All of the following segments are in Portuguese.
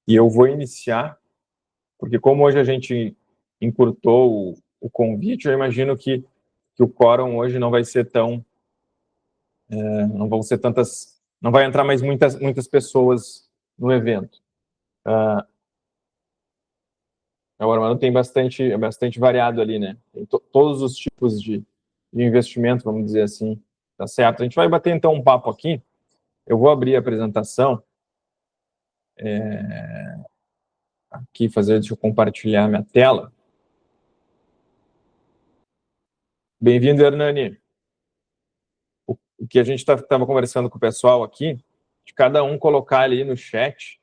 E eu vou iniciar, porque como hoje a gente encurtou o convite, eu imagino que o quórum hoje não vai ser tão... não vão ser tantas... Não vai entrar mais muitas pessoas no evento. O Armando tem bastante variado ali, né? Tem todos os tipos de investimento, vamos dizer assim. Tá certo? A gente vai bater, então, um papo aqui. Eu vou abrir a apresentação. Aqui, deixa eu compartilhar minha tela. Bem-vindo, Hernani. O que a gente estava conversando com o pessoal aqui, de cada um colocar ali no chat,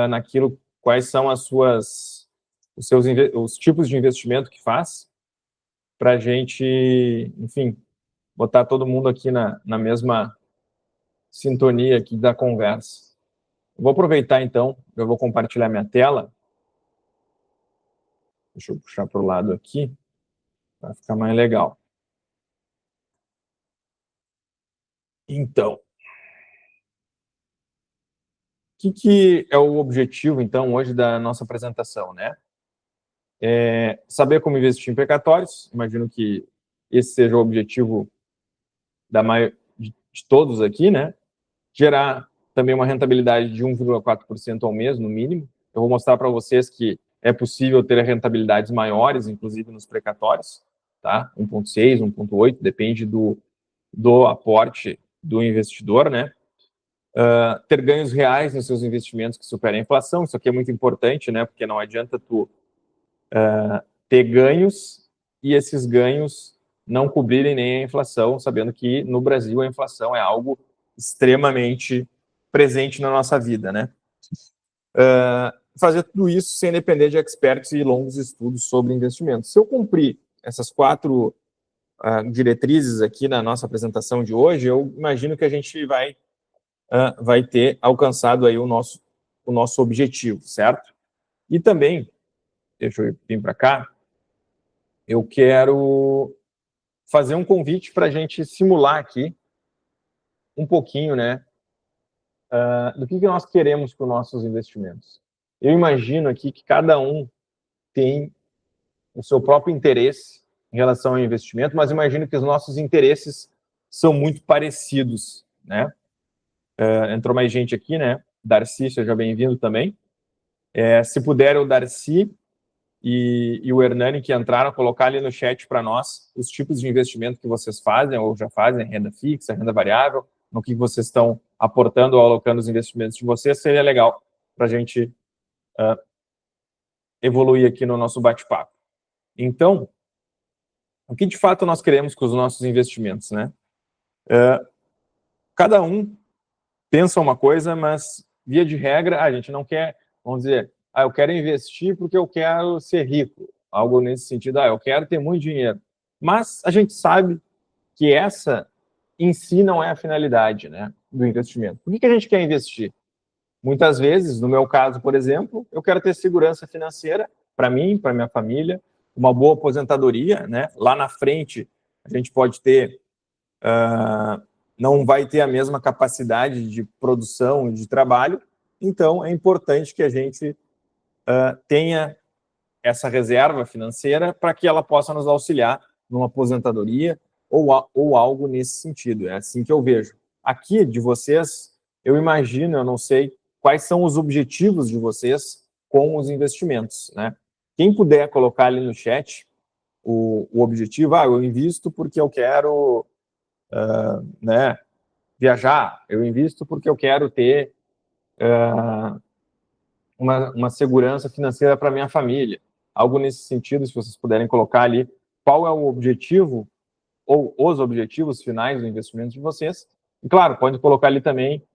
naquilo, quais são os tipos de investimento que faz, para a gente, enfim, botar todo mundo aqui na mesma sintonia aqui da conversa. Eu vou aproveitar, então, eu vou compartilhar minha tela. Deixa eu puxar para o lado aqui, para ficar mais legal. Então, o que é o objetivo, então, hoje da nossa apresentação, né? Saber como investir em precatórios. Imagino que esse seja o objetivo de todos aqui, né? Gerar também uma rentabilidade de 1,4% ao mês, no mínimo. Eu vou mostrar para vocês que é possível ter rentabilidades maiores, inclusive nos precatórios, tá? 1,6, 1,8, depende do aporte do investidor, né? Ter ganhos reais nos seus investimentos que superem a inflação. Isso aqui é muito importante, né? Porque não adianta tu ter ganhos e esses ganhos não cobrirem nem a inflação, sabendo que no Brasil a inflação é algo extremamente presente na nossa vida, né? Fazer tudo isso sem depender de experts e longos estudos sobre investimentos. Se eu cumprir essas 4 diretrizes aqui na nossa apresentação de hoje, eu imagino que a gente vai ter alcançado aí o nosso objetivo, certo? E também, deixa eu vir para cá, eu quero fazer um convite para a gente simular aqui um pouquinho, né, do que nós queremos com os nossos investimentos. Eu imagino aqui que cada um tem o seu próprio interesse em relação ao investimento, mas imagino que os nossos interesses são muito parecidos, né? Entrou mais gente aqui, né? Darcy, seja bem-vindo também. Se puder, o Darcy e o Hernani, que entraram, colocar ali no chat para nós os tipos de investimento que vocês fazem ou já fazem, renda fixa, renda variável, no que vocês estão aportando ou alocando os investimentos de vocês, seria legal para a gente evoluir aqui no nosso bate-papo. Então, o que de fato nós queremos com os nossos investimentos, né? Cada um pensa uma coisa, mas, via de regra, a gente não quer, vamos dizer, eu quero investir porque eu quero ser rico, algo nesse sentido, eu quero ter muito dinheiro. Mas a gente sabe que essa em si não é a finalidade, né, do investimento. Por que a gente quer investir? Muitas vezes, no meu caso, por exemplo, eu quero ter segurança financeira para mim, para minha família, uma boa aposentadoria, né? Lá na frente, a gente pode ter, não vai ter a mesma capacidade de produção e de trabalho, então é importante que a gente tenha essa reserva financeira para que ela possa nos auxiliar numa aposentadoria ou algo nesse sentido. É assim que eu vejo. Aqui, de vocês, eu imagino, eu não sei quais são os objetivos de vocês com os investimentos, né? Quem puder colocar ali no chat o objetivo, eu invisto porque eu quero né, viajar, eu invisto porque eu quero ter uma segurança financeira para minha família. Algo nesse sentido, se vocês puderem colocar ali qual é o objetivo ou os objetivos finais do investimento de vocês. E, claro, pode colocar ali também,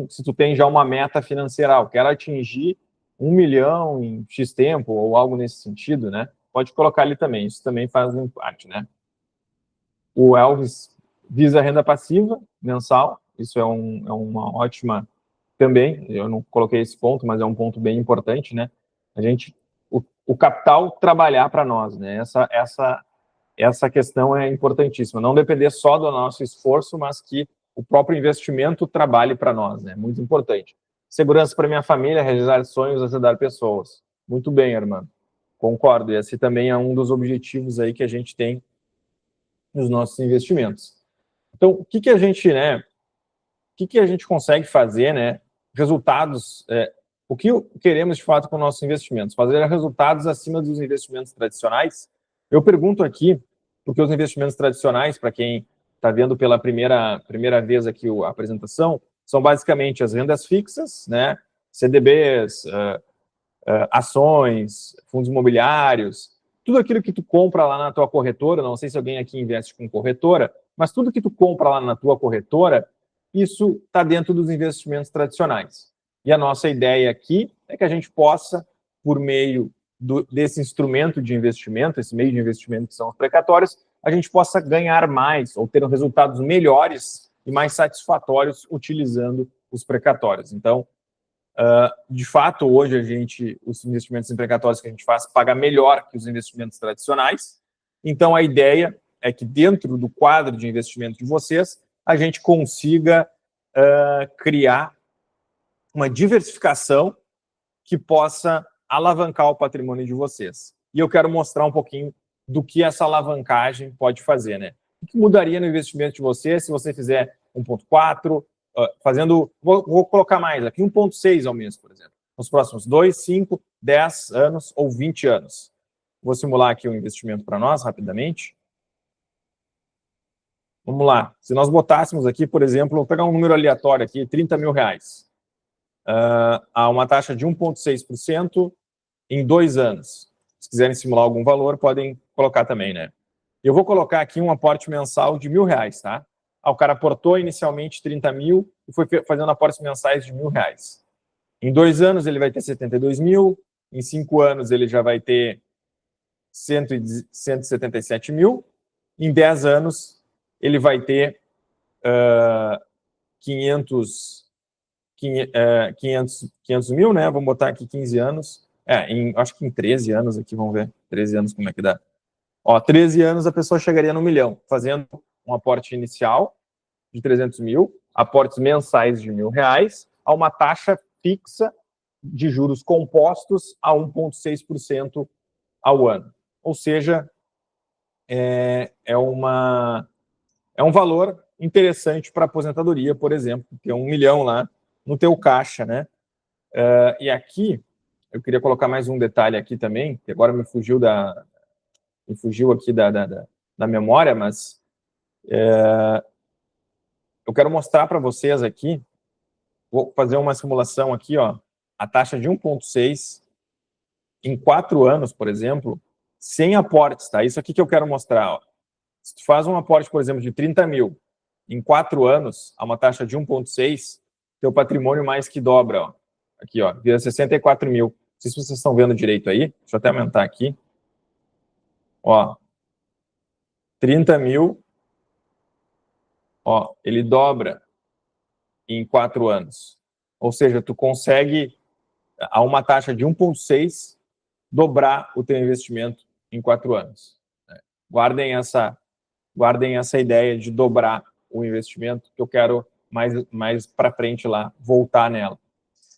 se tu tem já uma meta financeira, eu quero atingir 1 milhão em X tempo, ou algo nesse sentido, né? Pode colocar ali também, isso também faz parte, né? O Elvis visa renda passiva mensal, isso é uma ótima também, eu não coloquei esse ponto, mas é um ponto bem importante, né? O capital trabalhar para nós, né? Essa questão é importantíssima. Não depender só do nosso esforço, mas que o próprio investimento trabalhe para nós, né? Muito importante. Segurança para minha família, realizar sonhos, ajudar pessoas. Muito bem, Armando. Concordo. E esse também é um dos objetivos aí que a gente tem nos nossos investimentos. Então, o que a gente, né? O que a gente consegue fazer, né? Resultados. O que queremos de fato com nossos investimentos? Fazer resultados acima dos investimentos tradicionais. Eu pergunto aqui, porque os investimentos tradicionais, para quem está vendo pela primeira vez aqui a apresentação, são basicamente as rendas fixas, né? CDBs, ações, fundos imobiliários, tudo aquilo que tu compra lá na tua corretora, não sei se alguém aqui investe com corretora, mas tudo que tu compra lá na tua corretora, isso está dentro dos investimentos tradicionais. E a nossa ideia aqui é que a gente possa, por meio desse instrumento de investimento, esse meio de investimento que são os precatórios, a gente possa ganhar mais ou ter resultados melhores e mais satisfatórios utilizando os precatórios. Então, de fato, hoje os investimentos em precatórios que a gente faz paga melhor que os investimentos tradicionais. Então, a ideia é que dentro do quadro de investimento de vocês, a gente consiga criar uma diversificação que possa alavancar o patrimônio de vocês. E eu quero mostrar um pouquinho do que essa alavancagem pode fazer, né? O que mudaria no investimento de vocês se você fizer 1,4, vou colocar mais aqui, 1,6 ao mês, por exemplo, nos próximos 2, 5, 10 anos ou 20 anos. Vou simular aqui um investimento para nós, rapidamente. Vamos lá. Se nós botássemos aqui, por exemplo, vou pegar um número aleatório aqui, 30 mil reais. A uma taxa de 1,6% em 2 anos. Se quiserem simular algum valor, podem colocar também, né? Eu vou colocar aqui um aporte mensal de R$1.000, tá? O cara aportou inicialmente 30 mil e foi fazendo aportes mensais de R$1.000. Em 2 anos ele vai ter 72 mil, em 5 anos ele já vai ter 177 mil, em 10 anos ele vai ter 500 mil, né? Vamos botar aqui 15 anos. Acho que em 13 anos aqui, vamos ver. 13 anos como é que dá. 13 anos a pessoa chegaria no 1 milhão, fazendo um aporte inicial de 300 mil, aportes mensais de R$1.000, a uma taxa fixa de juros compostos a 1,6% ao ano. Ou seja, é um valor interessante para aposentadoria, por exemplo, ter 1 milhão lá no teu caixa, né? E aqui, eu queria colocar mais um detalhe aqui também, que agora me fugiu aqui da memória, mas eu quero mostrar para vocês aqui, vou fazer uma simulação aqui, ó, a taxa de 1,6 em 4 anos, por exemplo, sem aportes, tá? Isso aqui que eu quero mostrar, ó. Se tu faz um aporte, por exemplo, de 30 mil em 4 anos, a uma taxa de 1,6, teu patrimônio mais que dobra, ó. Aqui, ó, vira 64 mil. Não sei se vocês estão vendo direito aí. Deixa eu até aumentar aqui. Ó, 30 mil, ó, ele dobra em 4 anos. Ou seja, tu consegue, a uma taxa de 1,6, dobrar o teu investimento em 4 anos. Guardem essa ideia de dobrar o investimento, que eu quero mais para frente lá, voltar nela.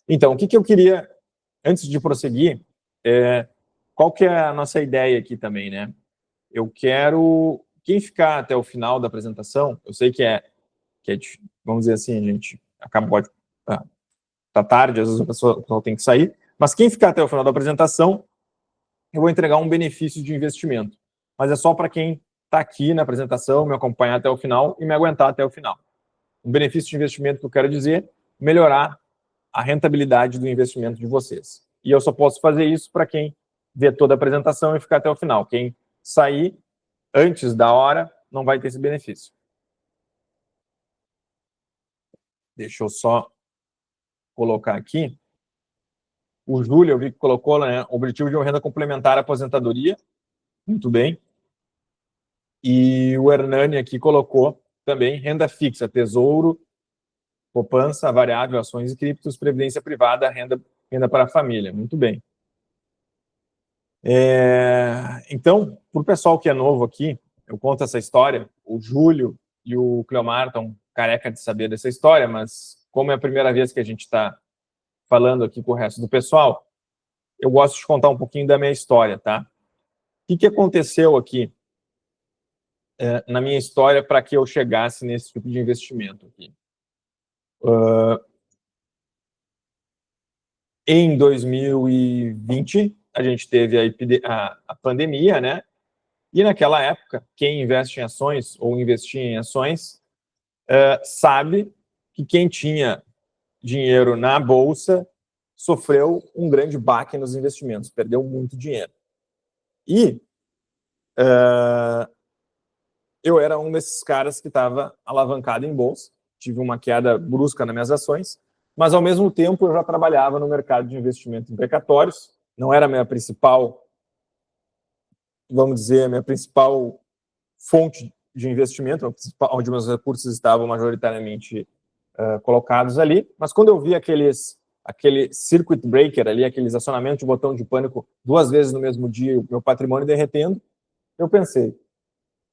Então, o que eu queria, antes de prosseguir, qual que é a nossa ideia aqui também, né? Eu quero, quem ficar até o final da apresentação, eu sei que vamos dizer assim, a gente acaba, tá tarde, às vezes a pessoa tem que sair, mas quem ficar até o final da apresentação, eu vou entregar um benefício de investimento. Mas é só para quem está aqui na apresentação, me acompanhar até o final e me aguentar até o final. Um benefício de investimento que eu quero dizer, melhorar a rentabilidade do investimento de vocês. E eu só posso fazer isso para quem vê toda a apresentação e ficar até o final. Quem sair antes da hora não vai ter esse benefício. Deixa eu só colocar aqui. O Júlio, eu vi que colocou, né, objetivo de uma renda complementar à aposentadoria. Muito bem. E o Hernani aqui colocou também renda fixa, tesouro, poupança, variável, ações e criptos, previdência privada, renda para a família. Muito bem. Então, para o pessoal que é novo aqui, eu conto essa história. O Júlio e o Cleomar estão careca de saber dessa história, mas como é a primeira vez que a gente está falando aqui com o resto do pessoal, eu gosto de contar um pouquinho da minha história, tá? O que aconteceu aqui na minha história para que eu chegasse nesse tipo de investimento aqui? Em 2020, a gente teve a pandemia, né? E naquela época, quem investe em ações ou investia em ações sabe que quem tinha dinheiro na bolsa sofreu um grande baque nos investimentos, perdeu muito dinheiro. E eu era um desses caras que estava alavancado em bolsa, tive uma queda brusca nas minhas ações, mas ao mesmo tempo eu já trabalhava no mercado de investimento em precatórios, não era a minha principal, vamos dizer, a minha principal fonte de investimento, onde meus recursos estavam majoritariamente colocados ali, mas quando eu vi aquele circuit breaker ali, aqueles acionamentos de botão de pânico 2 vezes no mesmo dia, o meu patrimônio derretendo, eu pensei,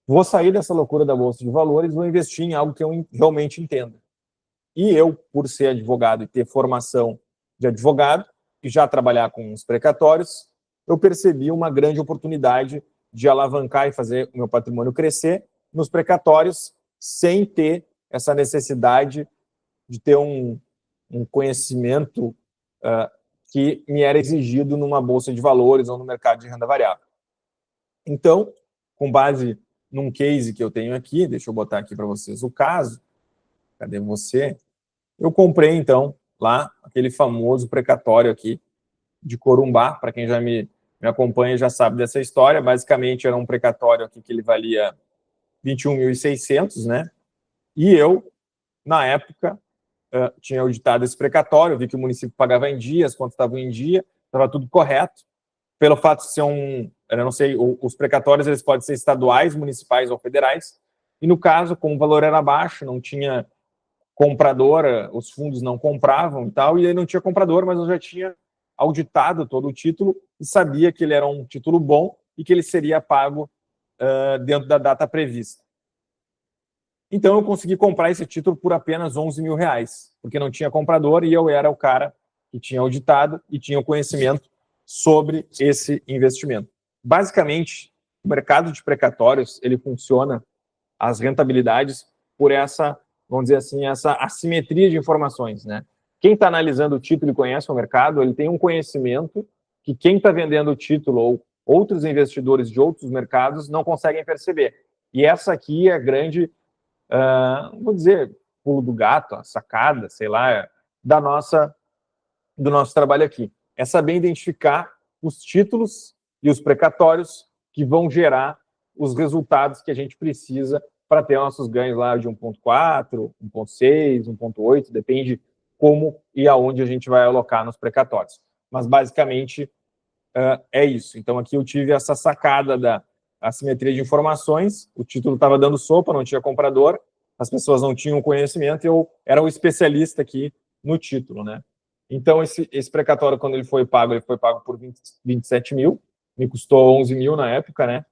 vou sair dessa loucura da Bolsa de Valores, vou investir em algo que eu realmente entenda. E eu, por ser advogado e ter formação de advogado, e já trabalhar com os precatórios, eu percebi uma grande oportunidade de alavancar e fazer o meu patrimônio crescer nos precatórios, sem ter essa necessidade de ter um conhecimento que me era exigido numa bolsa de valores ou no mercado de renda variável. Então, com base num case que eu tenho aqui, deixa eu botar aqui para vocês o caso, cadê você? Eu comprei, então, lá, aquele famoso precatório aqui de Corumbá, para quem já me acompanha já sabe dessa história, basicamente era um precatório aqui que ele valia 21.600, né? E eu, na época, tinha auditado esse precatório, vi que o município pagava em dia, as contas estavam em dia, estava tudo correto. Pelo fato de ser eu não sei, os precatórios eles podem ser estaduais, municipais ou federais, e no caso, como o valor era baixo, não tinha compradora, os fundos não compravam e tal, e aí não tinha comprador, mas eu já tinha auditado todo o título e sabia que ele era um título bom e que ele seria pago dentro da data prevista. Então eu consegui comprar esse título por apenas R$11.000, porque não tinha comprador e eu era o cara que tinha auditado e tinha o conhecimento sobre esse investimento. Basicamente, o mercado de precatórios, ele funciona, as rentabilidades, por essa, vamos dizer assim, essa assimetria de informações, né? Quem está analisando o título e conhece o mercado, ele tem um conhecimento que quem está vendendo o título ou outros investidores de outros mercados não conseguem perceber. E essa aqui é a grande, vou dizer, pulo do gato, a sacada, sei lá, do nosso trabalho aqui. É saber identificar os títulos e os precatórios que vão gerar os resultados que a gente precisa para ter nossos ganhos lá de 1,4, 1,6, 1,8, depende como e aonde a gente vai alocar nos precatórios. Mas, basicamente, é isso. Então, aqui eu tive essa sacada da assimetria de informações, o título estava dando sopa, não tinha comprador, as pessoas não tinham conhecimento e eu era o especialista aqui no título, né? Então, esse precatório, quando ele foi pago por 27 mil, me custou 11 mil na época, né?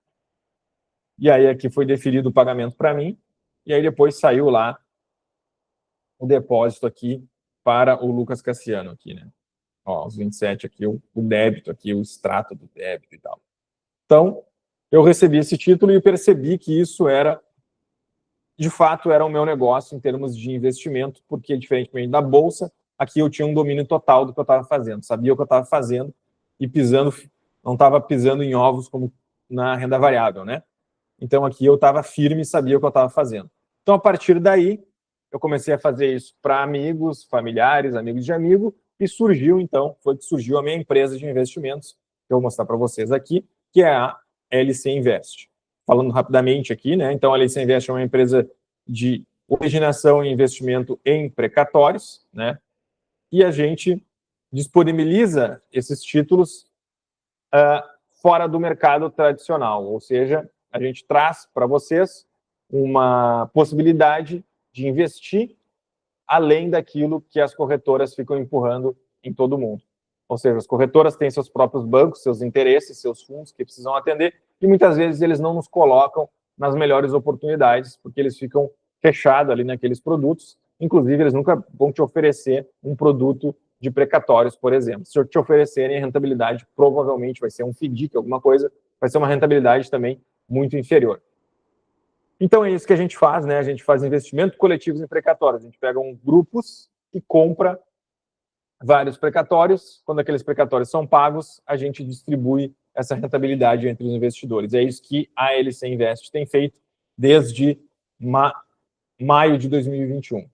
E aí aqui foi deferido o pagamento para mim, e aí depois saiu lá o depósito aqui para o Lucas Cassiano aqui, né? Ó, os 27 aqui, o débito aqui, o extrato do débito e tal. Então, eu recebi esse título e percebi que isso era, de fato, era o meu negócio em termos de investimento, porque, diferentemente da Bolsa, aqui eu tinha um domínio total do que eu estava fazendo, sabia o que eu estava fazendo e não estava pisando em ovos como na renda variável, né? Então, aqui eu estava firme e sabia o que eu estava fazendo. Então, a partir daí, eu comecei a fazer isso para amigos, familiares, amigos de amigo, e surgiu, então, foi que surgiu a minha empresa de investimentos, que eu vou mostrar para vocês aqui, que é a LC Invest. Falando rapidamente aqui, né? Então, a LC Invest é uma empresa de originação e investimento em precatórios, né? E a gente disponibiliza esses títulos fora do mercado tradicional, ou seja, a gente traz para vocês uma possibilidade de investir além daquilo que as corretoras ficam empurrando em todo mundo. Ou seja, as corretoras têm seus próprios bancos, seus interesses, seus fundos que precisam atender, e muitas vezes eles não nos colocam nas melhores oportunidades, porque eles ficam fechados ali naqueles produtos. Inclusive, eles nunca vão te oferecer um produto de precatórios, por exemplo. Se te oferecerem a rentabilidade, provavelmente vai ser um FDIC, alguma coisa, vai ser uma rentabilidade também muito inferior. Então é isso que a gente faz, né? A gente faz investimento coletivos em precatórios. A gente pega grupos e compra vários precatórios. Quando aqueles precatórios são pagos, a gente distribui essa rentabilidade entre os investidores. É isso que a LC Invest tem feito desde maio de 2021.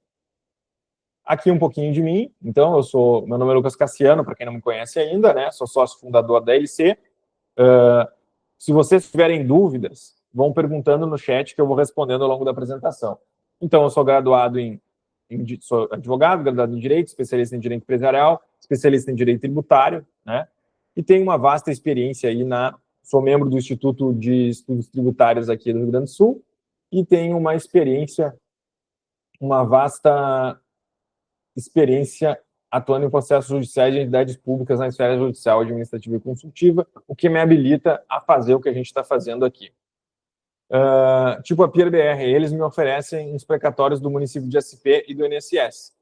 Aqui um pouquinho de mim. Então, meu nome é Lucas Cassiano, para quem não me conhece ainda, né? Sou sócio fundador da LC. Se vocês tiverem dúvidas, vão perguntando no chat que eu vou respondendo ao longo da apresentação. Então, eu sou graduado sou advogado, graduado em Direito, especialista em Direito Empresarial, especialista em Direito Tributário, né? E tenho uma vasta experiência aí sou membro do Instituto de Estudos Tributários aqui do Rio Grande do Sul e tenho uma vasta experiência atuando em processos judiciais de entidades públicas na esfera judicial, administrativa e consultiva, o que me habilita a fazer o que a gente está fazendo aqui. Tipo a Pier BR, eles me oferecem os precatórios do município de SP e do INSS.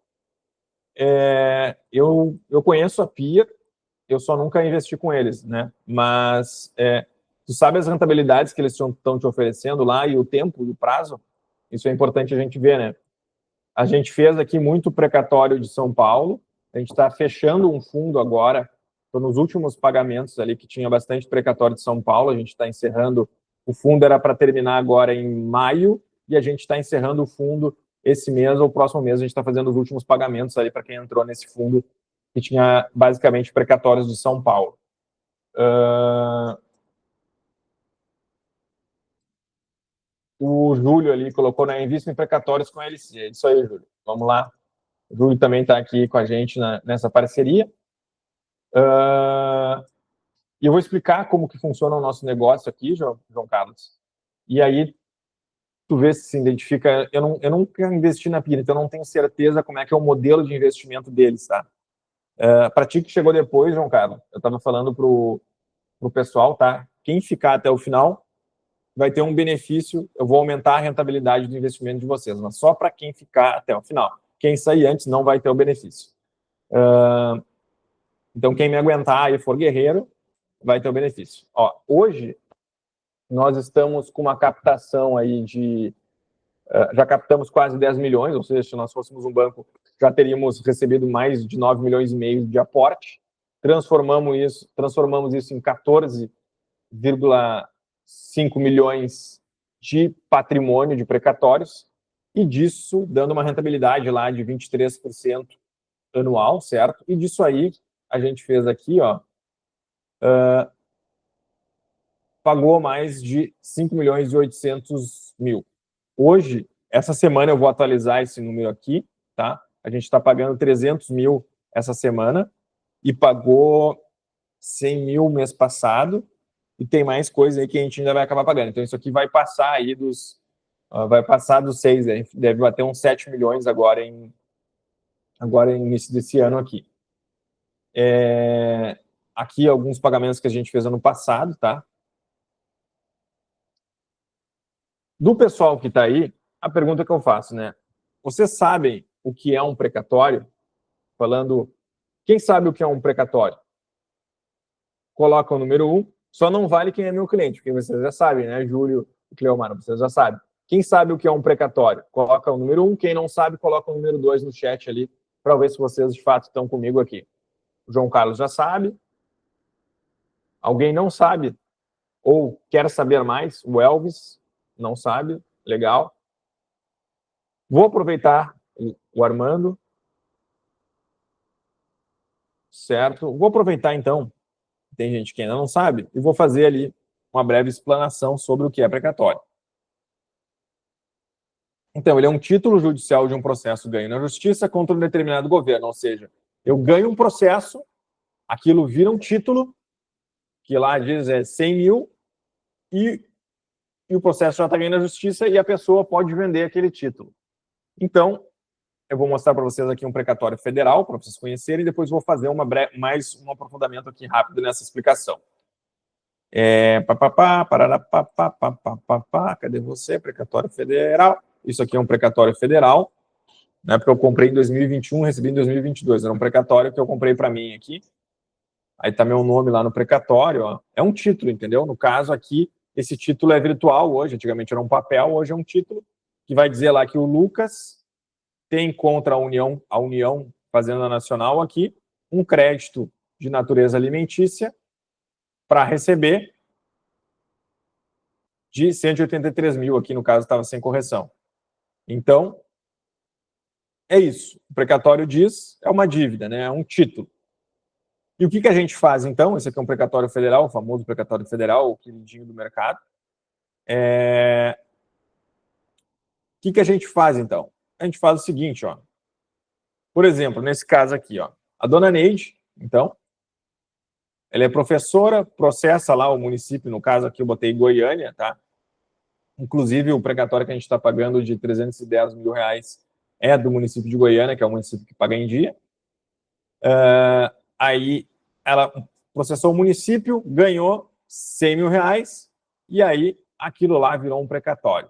Eu conheço a Pier, eu só nunca investi com eles, né? Mas tu sabe as rentabilidades que eles estão te oferecendo lá e o tempo e o prazo? Isso é importante a gente ver, né? A gente fez aqui muito precatório de São Paulo, a gente está fechando um fundo agora, estou nos últimos pagamentos ali, que tinha bastante precatório de São Paulo, a gente está encerrando, o fundo era para terminar agora em maio, e a gente está encerrando o fundo esse mês ou próximo mês, a gente está fazendo os últimos pagamentos ali para quem entrou nesse fundo, que tinha basicamente precatórios de São Paulo. O Júlio ali colocou, né, invista em precatórios com a LC. É isso aí, Júlio. Vamos lá. O Júlio também está aqui com a gente nessa parceria. E eu vou explicar como que funciona o nosso negócio aqui, João Carlos. E aí, tu vê se identifica... Eu nunca investi na Pira, então eu não tenho certeza como é que é o modelo de investimento deles, tá? Para ti que chegou depois, João Carlos, eu estava falando pro pessoal, tá? Quem ficar até o final vai ter um benefício, eu vou aumentar a rentabilidade do investimento de vocês, mas só para quem ficar até o final. Quem sair antes não vai ter o benefício. Então, quem me aguentar e for guerreiro, vai ter o benefício. Hoje, nós estamos com uma captação aí já captamos quase 10 milhões, ou seja, se nós fôssemos um banco, já teríamos recebido mais de 9 milhões e meio de aporte. Transformamos isso em 14,5 milhões de patrimônio de precatórios, e disso dando uma rentabilidade lá de 23% anual, certo? E disso aí, a gente fez aqui, pagou mais de 5 milhões e 800 mil. Hoje, essa semana eu vou atualizar esse número aqui, tá? A gente está pagando 300 mil essa semana e pagou 100 mil mês passado, e tem mais coisa aí que a gente ainda vai acabar pagando. Então, isso aqui vai passar aí vai passar dos 6, deve bater uns 7 milhões agora em início desse ano aqui. Aqui alguns pagamentos que a gente fez ano passado, tá? Do pessoal que está aí, a pergunta que eu faço, né? Vocês sabem o que é um precatório? Quem sabe o que é um precatório? Coloca o número 1, só não vale quem é meu cliente, porque vocês já sabem, né? Júlio e Cleomar, vocês já sabem. Quem sabe o que é um precatório? Coloca o número 1, quem não sabe, coloca o número 2 no chat ali, para ver se vocês de fato estão comigo aqui. O João Carlos já sabe. Alguém não sabe ou quer saber mais? O Elvis não sabe. Legal. Vou aproveitar o Armando. Certo. Vou aproveitar, então, tem gente que ainda não sabe, e vou fazer ali uma breve explanação sobre o que é precatório. Então, ele é um título judicial de um processo ganho na justiça contra um determinado governo, ou seja, eu ganho um processo, aquilo vira um título, que lá diz 100 mil, e o processo já está ganho na justiça e a pessoa pode vender aquele título. Então, eu vou mostrar para vocês aqui um precatório federal, para vocês conhecerem, e depois vou fazer mais um aprofundamento aqui rápido nessa explicação. Cadê você? Precatório federal. Isso aqui é um precatório federal. né? Porque eu comprei em 2021, recebi em 2022. Era um precatório que eu comprei para mim aqui. Aí tá meu nome lá no precatório, ó. É um título, entendeu? No caso aqui, esse título é virtual hoje. Antigamente era um papel, hoje é um título que vai dizer lá que o Lucas tem contra a União Fazenda Nacional aqui um crédito de natureza alimentícia para receber de 183 mil, aqui no caso estava sem correção. Então, é isso. O precatório diz, é uma dívida, né? É um título. E o que a gente faz, então? Esse aqui é um precatório federal, o famoso precatório federal, o queridinho do mercado. O que a gente faz, então? A gente faz o seguinte, ó. Por exemplo, nesse caso aqui, ó, a dona Neide, então, ela é professora, processa lá o município, no caso aqui eu botei Goiânia, tá? Inclusive, o precatório que a gente está pagando de 310 mil reais é do município de Goiânia, que é o município que paga em dia. Aí, ela processou o município, ganhou 100 mil reais, e aí aquilo lá virou um precatório.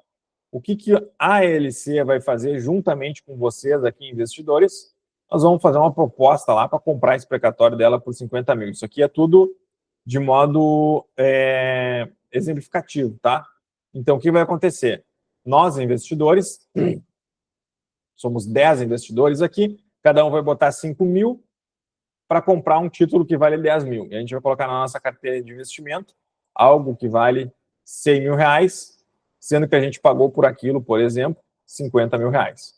O que a ALC vai fazer juntamente com vocês aqui, investidores? Nós vamos fazer uma proposta lá para comprar esse precatório dela por 50 mil. Isso aqui é tudo de modo exemplificativo, tá? Então, o que vai acontecer? Nós, investidores, somos 10 investidores aqui, cada um vai botar 5 mil para comprar um título que vale 10 mil. E a gente vai colocar na nossa carteira de investimento algo que vale 100 mil reais, sendo que a gente pagou por aquilo, por exemplo, 50 mil reais.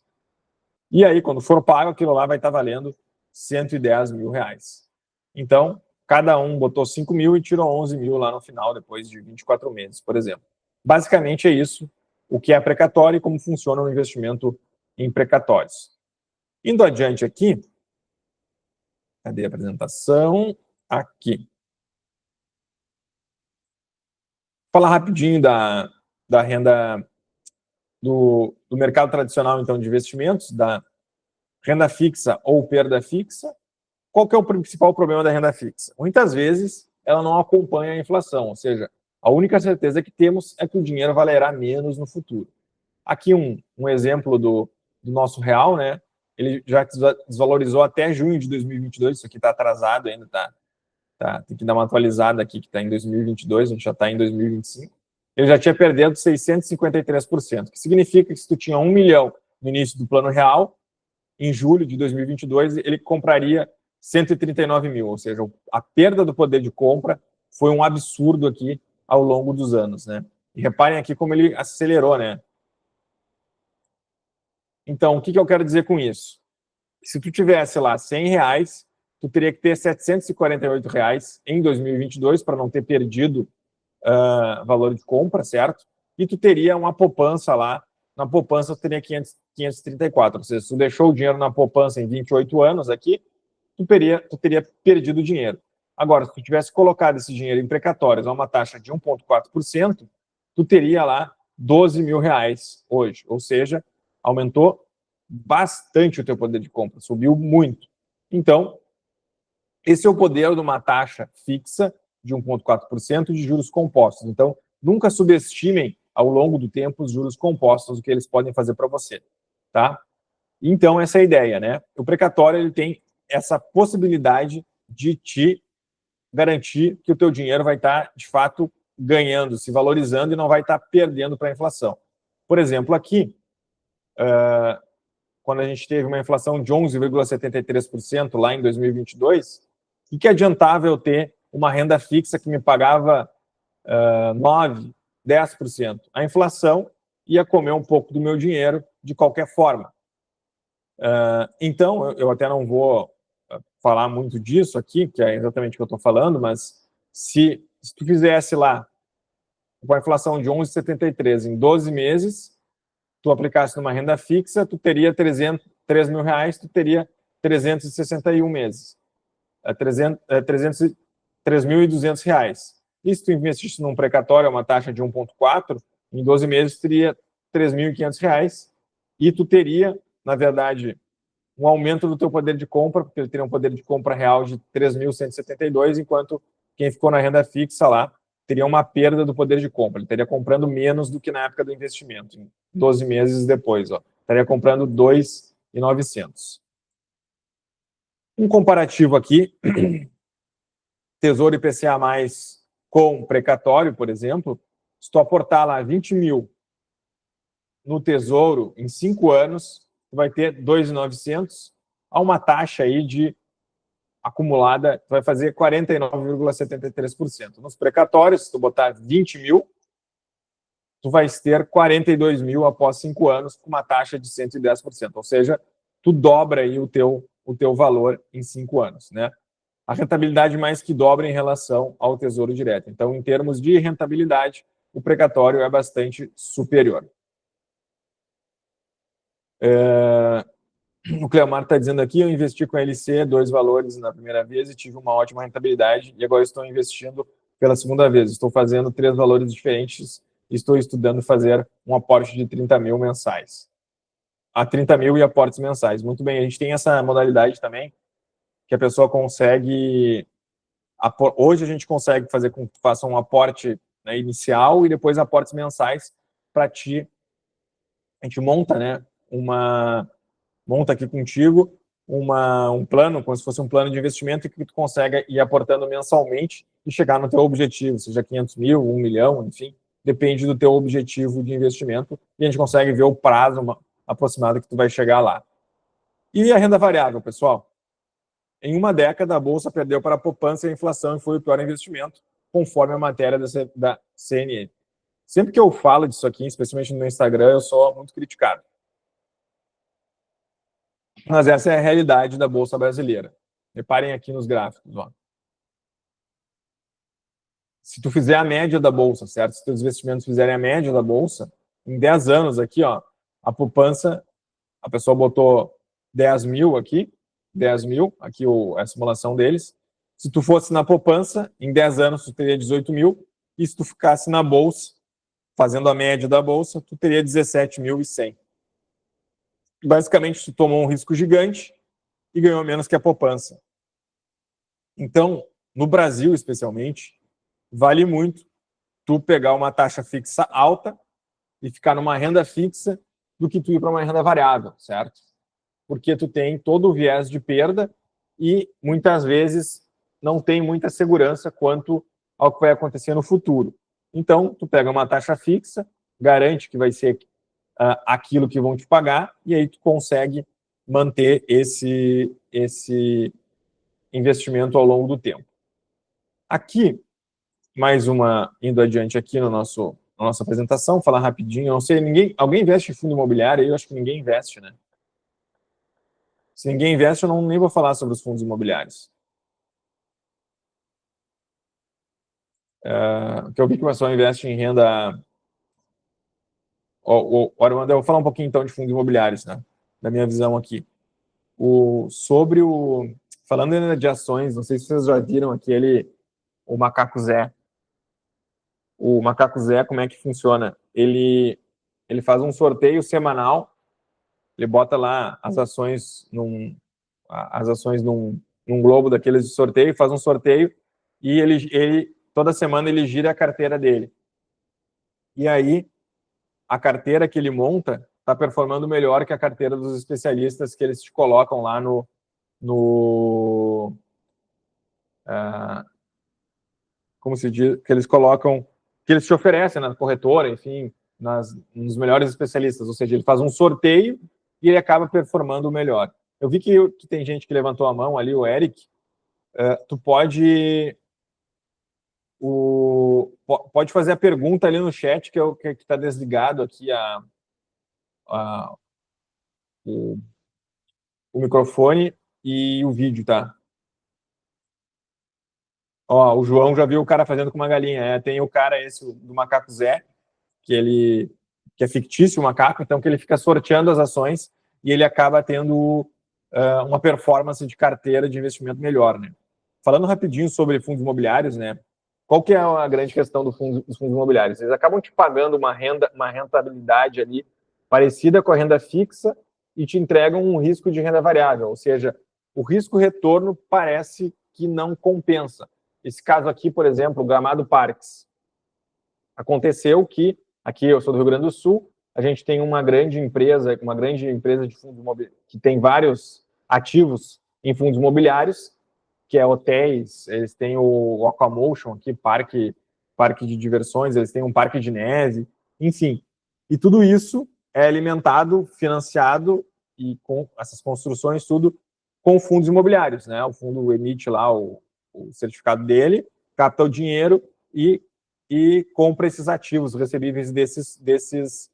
E aí, quando for pago, aquilo lá vai estar valendo 110 mil reais. Então, cada um botou 5 mil e tirou 11 mil lá no final, depois de 24 meses, por exemplo. Basicamente é isso, o que é precatório e como funciona o investimento em precatórios. Indo adiante aqui, cadê a apresentação? Aqui. Vou falar rapidinho da renda do mercado tradicional, então, de investimentos, da renda fixa ou perda fixa. Qual que é o principal problema da renda fixa? Muitas vezes ela não acompanha a inflação, ou seja, a única certeza que temos é que o dinheiro valerá menos no futuro. Aqui um exemplo do nosso real, né? Ele já desvalorizou até junho de 2022, isso aqui está atrasado ainda, tem que dar uma atualizada aqui, que está em 2022, a gente já está em 2025. Ele já tinha perdido 653%, que significa que se tu tinha 1 milhão no início do plano real, em julho de 2022, ele compraria 139 mil, ou seja, a perda do poder de compra foi um absurdo aqui ao longo dos anos, né? E reparem aqui como ele acelerou, né? Então, o que eu quero dizer com isso? Se tu tivesse lá 100 reais, tu teria que ter 748 reais em 2022 para não ter perdido valor de compra, certo? E tu teria uma poupança lá, na poupança tu teria 534, ou seja, se tu deixou o dinheiro na poupança em 28 anos aqui, tu teria perdido o dinheiro. Agora, se tu tivesse colocado esse dinheiro em precatórios a uma taxa de 1,4%, tu teria lá 12 mil reais hoje, ou seja, aumentou bastante o teu poder de compra, subiu muito. Então, esse é o poder de uma taxa fixa de 1,4% de juros compostos. Então, nunca subestimem ao longo do tempo os juros compostos, o que eles podem fazer para você, tá? Então, essa é a ideia, né? O precatório ele tem essa possibilidade de te garantir que o teu dinheiro vai estar, de fato, ganhando, se valorizando e não vai estar perdendo para a inflação. Por exemplo, aqui, quando a gente teve uma inflação de 11,73% lá em 2022, o que adiantava eu ter uma renda fixa que me pagava 9%, 10%? A inflação ia comer um pouco do meu dinheiro de qualquer forma. Então, eu até não vou falar muito disso aqui, que é exatamente o que eu estou falando, mas se tu fizesse lá com a inflação de 11,73 em 12 meses, tu aplicasse numa renda fixa, tu teria 3 mil reais, tu teria 361 meses. 3.200 reais. E se tu investisse num precatório, uma taxa de 1,4, em 12 meses tu teria 3.500 reais e tu teria, na verdade, um aumento do teu poder de compra, porque ele teria um poder de compra real de 3.172, enquanto quem ficou na renda fixa lá teria uma perda do poder de compra. Ele estaria comprando menos do que na época do investimento, em 12 meses depois. Estaria comprando 2.900. Um comparativo aqui, Tesouro IPCA+, com precatório, por exemplo, se tu aportar lá 20 mil no Tesouro em 5 anos, tu vai ter 2.900 a uma taxa aí de acumulada, tu vai fazer 49,73%. Nos precatórios, se tu botar 20 mil, tu vais ter 42 mil após 5 anos, com uma taxa de 110%. Ou seja, tu dobra aí o teu valor em 5 anos, né? A rentabilidade mais que dobra em relação ao Tesouro Direto. Então, em termos de rentabilidade, o precatório é bastante superior. O Cleomar está dizendo aqui, eu investi com a LC 2 valores na primeira vez e tive uma ótima rentabilidade e agora estou investindo pela segunda vez. Estou fazendo 3 valores diferentes e estou estudando fazer um aporte de 30 mil mensais. A 30 mil e aportes mensais. Muito bem, a gente tem essa modalidade também, que a pessoa consegue... Hoje a gente consegue fazer com que tu faça um aporte, né, inicial e depois aportes mensais para ti. A gente monta, né, monta aqui contigo um plano, como se fosse um plano de investimento que tu consegue ir aportando mensalmente e chegar no teu objetivo, seja 500 mil, 1 milhão, enfim, depende do teu objetivo de investimento e a gente consegue ver o prazo aproximado que tu vai chegar lá. E a renda variável, pessoal? Em uma década, a Bolsa perdeu para a poupança e a inflação e foi o pior investimento, conforme a matéria da CNN. Sempre que eu falo disso aqui, especialmente no meu Instagram, eu sou muito criticado. Mas essa é a realidade da Bolsa brasileira. Reparem aqui nos gráficos. Ó. Se tu fizer a média da Bolsa, certo? Se teus investimentos fizerem a média da Bolsa, em 10 anos aqui, ó, a poupança, a pessoa botou 10 mil aqui, 10 mil, aqui a simulação deles. Se tu fosse na poupança, em 10 anos tu teria 18 mil, e se tu ficasse na Bolsa, fazendo a média da Bolsa, tu teria 17.100. Basicamente, tu tomou um risco gigante e ganhou menos que a poupança. Então, no Brasil, especialmente, vale muito tu pegar uma taxa fixa alta e ficar numa renda fixa do que tu ir para uma renda variável, certo? Porque tu tem todo o viés de perda e, muitas vezes, não tem muita segurança quanto ao que vai acontecer no futuro. Então, tu pega uma taxa fixa, garante que vai ser aquilo que vão te pagar, e aí tu consegue manter esse investimento ao longo do tempo. Aqui, mais uma, indo adiante aqui na nossa apresentação, falar rapidinho, eu não sei, alguém investe em fundo imobiliário? Eu acho que ninguém investe, né? Se ninguém investe, eu nem vou falar sobre os fundos imobiliários. Que eu vi que o pessoal investe em renda... Armando, eu vou falar um pouquinho, então, de fundos imobiliários, né? Da minha visão aqui. Falando ainda de ações, não sei se vocês já viram aqui o Macaco Zé. O Macaco Zé, como é que funciona? Ele faz um sorteio semanal, ele bota lá as ações num globo daqueles de sorteio, faz um sorteio e ele toda semana ele gira a carteira dele. E aí, a carteira que ele monta está performando melhor que a carteira dos especialistas que eles te colocam lá como se diz, que eles colocam, que eles te oferecem na corretora, enfim, nos melhores especialistas. Ou seja, ele faz um sorteio e ele acaba performando melhor. Eu vi que tem gente que levantou a mão ali, o Eric. Tu pode fazer a pergunta ali no chat, que está desligado aqui o microfone e o vídeo, tá? Ó, o João já viu o cara fazendo com uma galinha. Tem o cara esse do Macaco Zé, que é fictício, o macaco, então que ele fica sorteando as ações e ele acaba tendo uma performance de carteira de investimento melhor, né? Falando rapidinho sobre fundos imobiliários, né? Qual que é a grande questão dos fundos imobiliários? Eles acabam te pagando uma rentabilidade ali parecida com a renda fixa e te entregam um risco de renda variável, ou seja, o risco-retorno parece que não compensa. Esse caso aqui, por exemplo, o Gramado Parques. Aconteceu que, aqui eu sou do Rio Grande do Sul, a gente tem uma grande empresa de fundos imobiliários, que tem vários ativos em fundos imobiliários, que é hotéis, eles têm o Aquamotion aqui, parque de diversões, eles têm um parque de neve, enfim. E tudo isso é alimentado, financiado, e com essas construções, tudo com fundos imobiliários, né? O fundo emite lá o certificado dele, capta o dinheiro e compra esses ativos recebíveis desses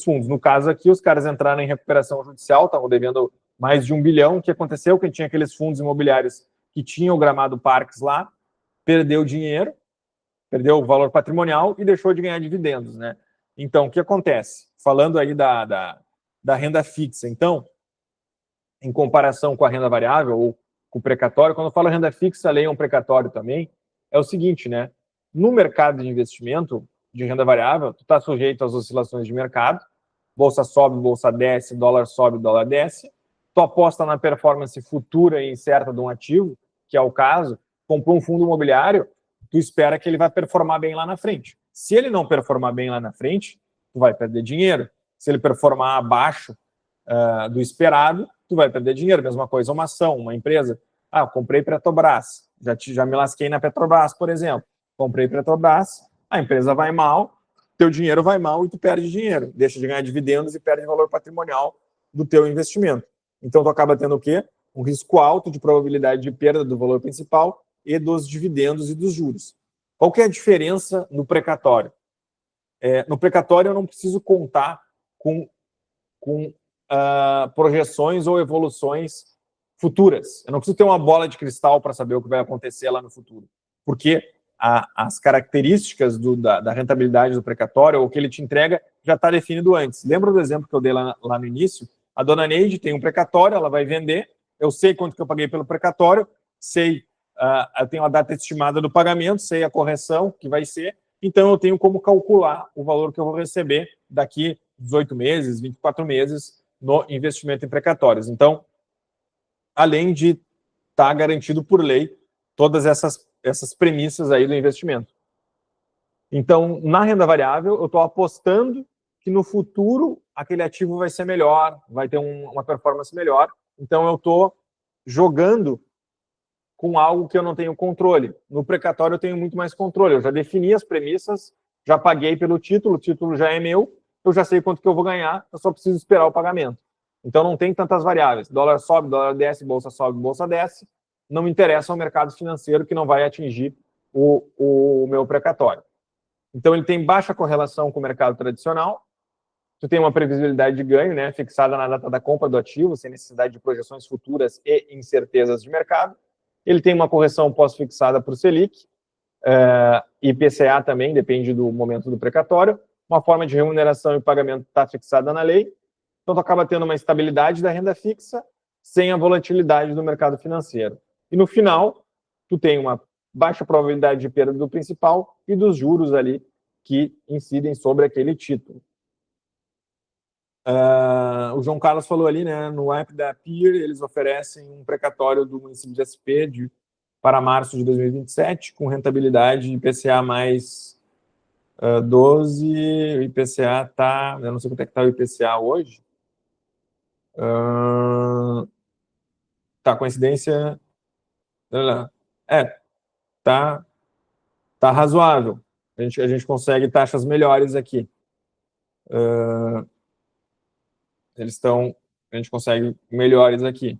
fundos. No caso aqui, os caras entraram em recuperação judicial, estavam devendo mais de 1 bilhão. O que aconteceu? Que tinha aqueles fundos imobiliários que tinham o Gramado Parques lá, perdeu dinheiro, perdeu o valor patrimonial e deixou de ganhar dividendos, né? Então, o que acontece? Falando aí da renda fixa, então, em comparação com a renda variável ou com o precatório, quando eu falo renda fixa, leiam precatório também, é o seguinte, né? No mercado de investimento de renda variável, tu está sujeito às oscilações de mercado, bolsa sobe, bolsa desce, dólar sobe, dólar desce, tu aposta na performance futura e incerta de um ativo, que é o caso, comprou um fundo imobiliário, tu espera que ele vai performar bem lá na frente. Se ele não performar bem lá na frente, tu vai perder dinheiro. Se ele performar abaixo do esperado, tu vai perder dinheiro. Mesma coisa uma ação, uma empresa. Eu comprei Petrobras, já me lasquei na Petrobras, por exemplo. Comprei Petrobras, a empresa vai mal, teu dinheiro vai mal e tu perde dinheiro. Deixa de ganhar dividendos e perde valor patrimonial do teu investimento. Então, tu acaba tendo o quê? Um risco alto de probabilidade de perda do valor principal e dos dividendos e dos juros. Qual que é a diferença no precatório? No precatório, eu não preciso contar com projeções ou evoluções futuras. Eu não preciso ter uma bola de cristal para saber o que vai acontecer lá no futuro. Porque as características da rentabilidade do precatório, ou o que ele te entrega, já está definido antes. Lembra do exemplo que eu dei lá no início? A dona Neide tem um precatório, ela vai vender, eu sei quanto que eu paguei pelo precatório, eu tenho a data estimada do pagamento, sei a correção que vai ser, então eu tenho como calcular o valor que eu vou receber daqui 18 meses, 24 meses no investimento em precatórios. Então, além de estar garantido por lei todas essas premissas aí do investimento. Então, na renda variável, eu estou apostando que no futuro aquele ativo vai ser melhor, vai ter uma performance melhor. Então, eu estou jogando com algo que eu não tenho controle. No precatório, eu tenho muito mais controle. Eu já defini as premissas, já paguei pelo título, o título já é meu, eu já sei quanto que eu vou ganhar, eu só preciso esperar o pagamento. Então, não tem tantas variáveis. Dólar sobe, dólar desce, bolsa sobe, bolsa desce. Não me interessa o mercado financeiro que não vai atingir o meu precatório. Então, ele tem baixa correlação com o mercado tradicional. Tu tem uma previsibilidade de ganho, né, fixada na data da compra do ativo, sem necessidade de projeções futuras e incertezas de mercado. Ele tem uma correção pós-fixada por Selic, IPCA também, depende do momento do precatório. Uma forma de remuneração e pagamento está fixada na lei. Então, tu acaba tendo uma estabilidade da renda fixa sem a volatilidade do mercado financeiro. E no final, tu tem uma baixa probabilidade de perda do principal e dos juros ali que incidem sobre aquele título. O João Carlos falou ali, né, no app da PIR, eles oferecem um precatório do município de SP para março de 2027, com rentabilidade de IPCA mais 12, o IPCA está, eu não sei quanto é que está o IPCA hoje, coincidência, tá razoável, a gente consegue taxas melhores aqui. A gente consegue melhores aqui.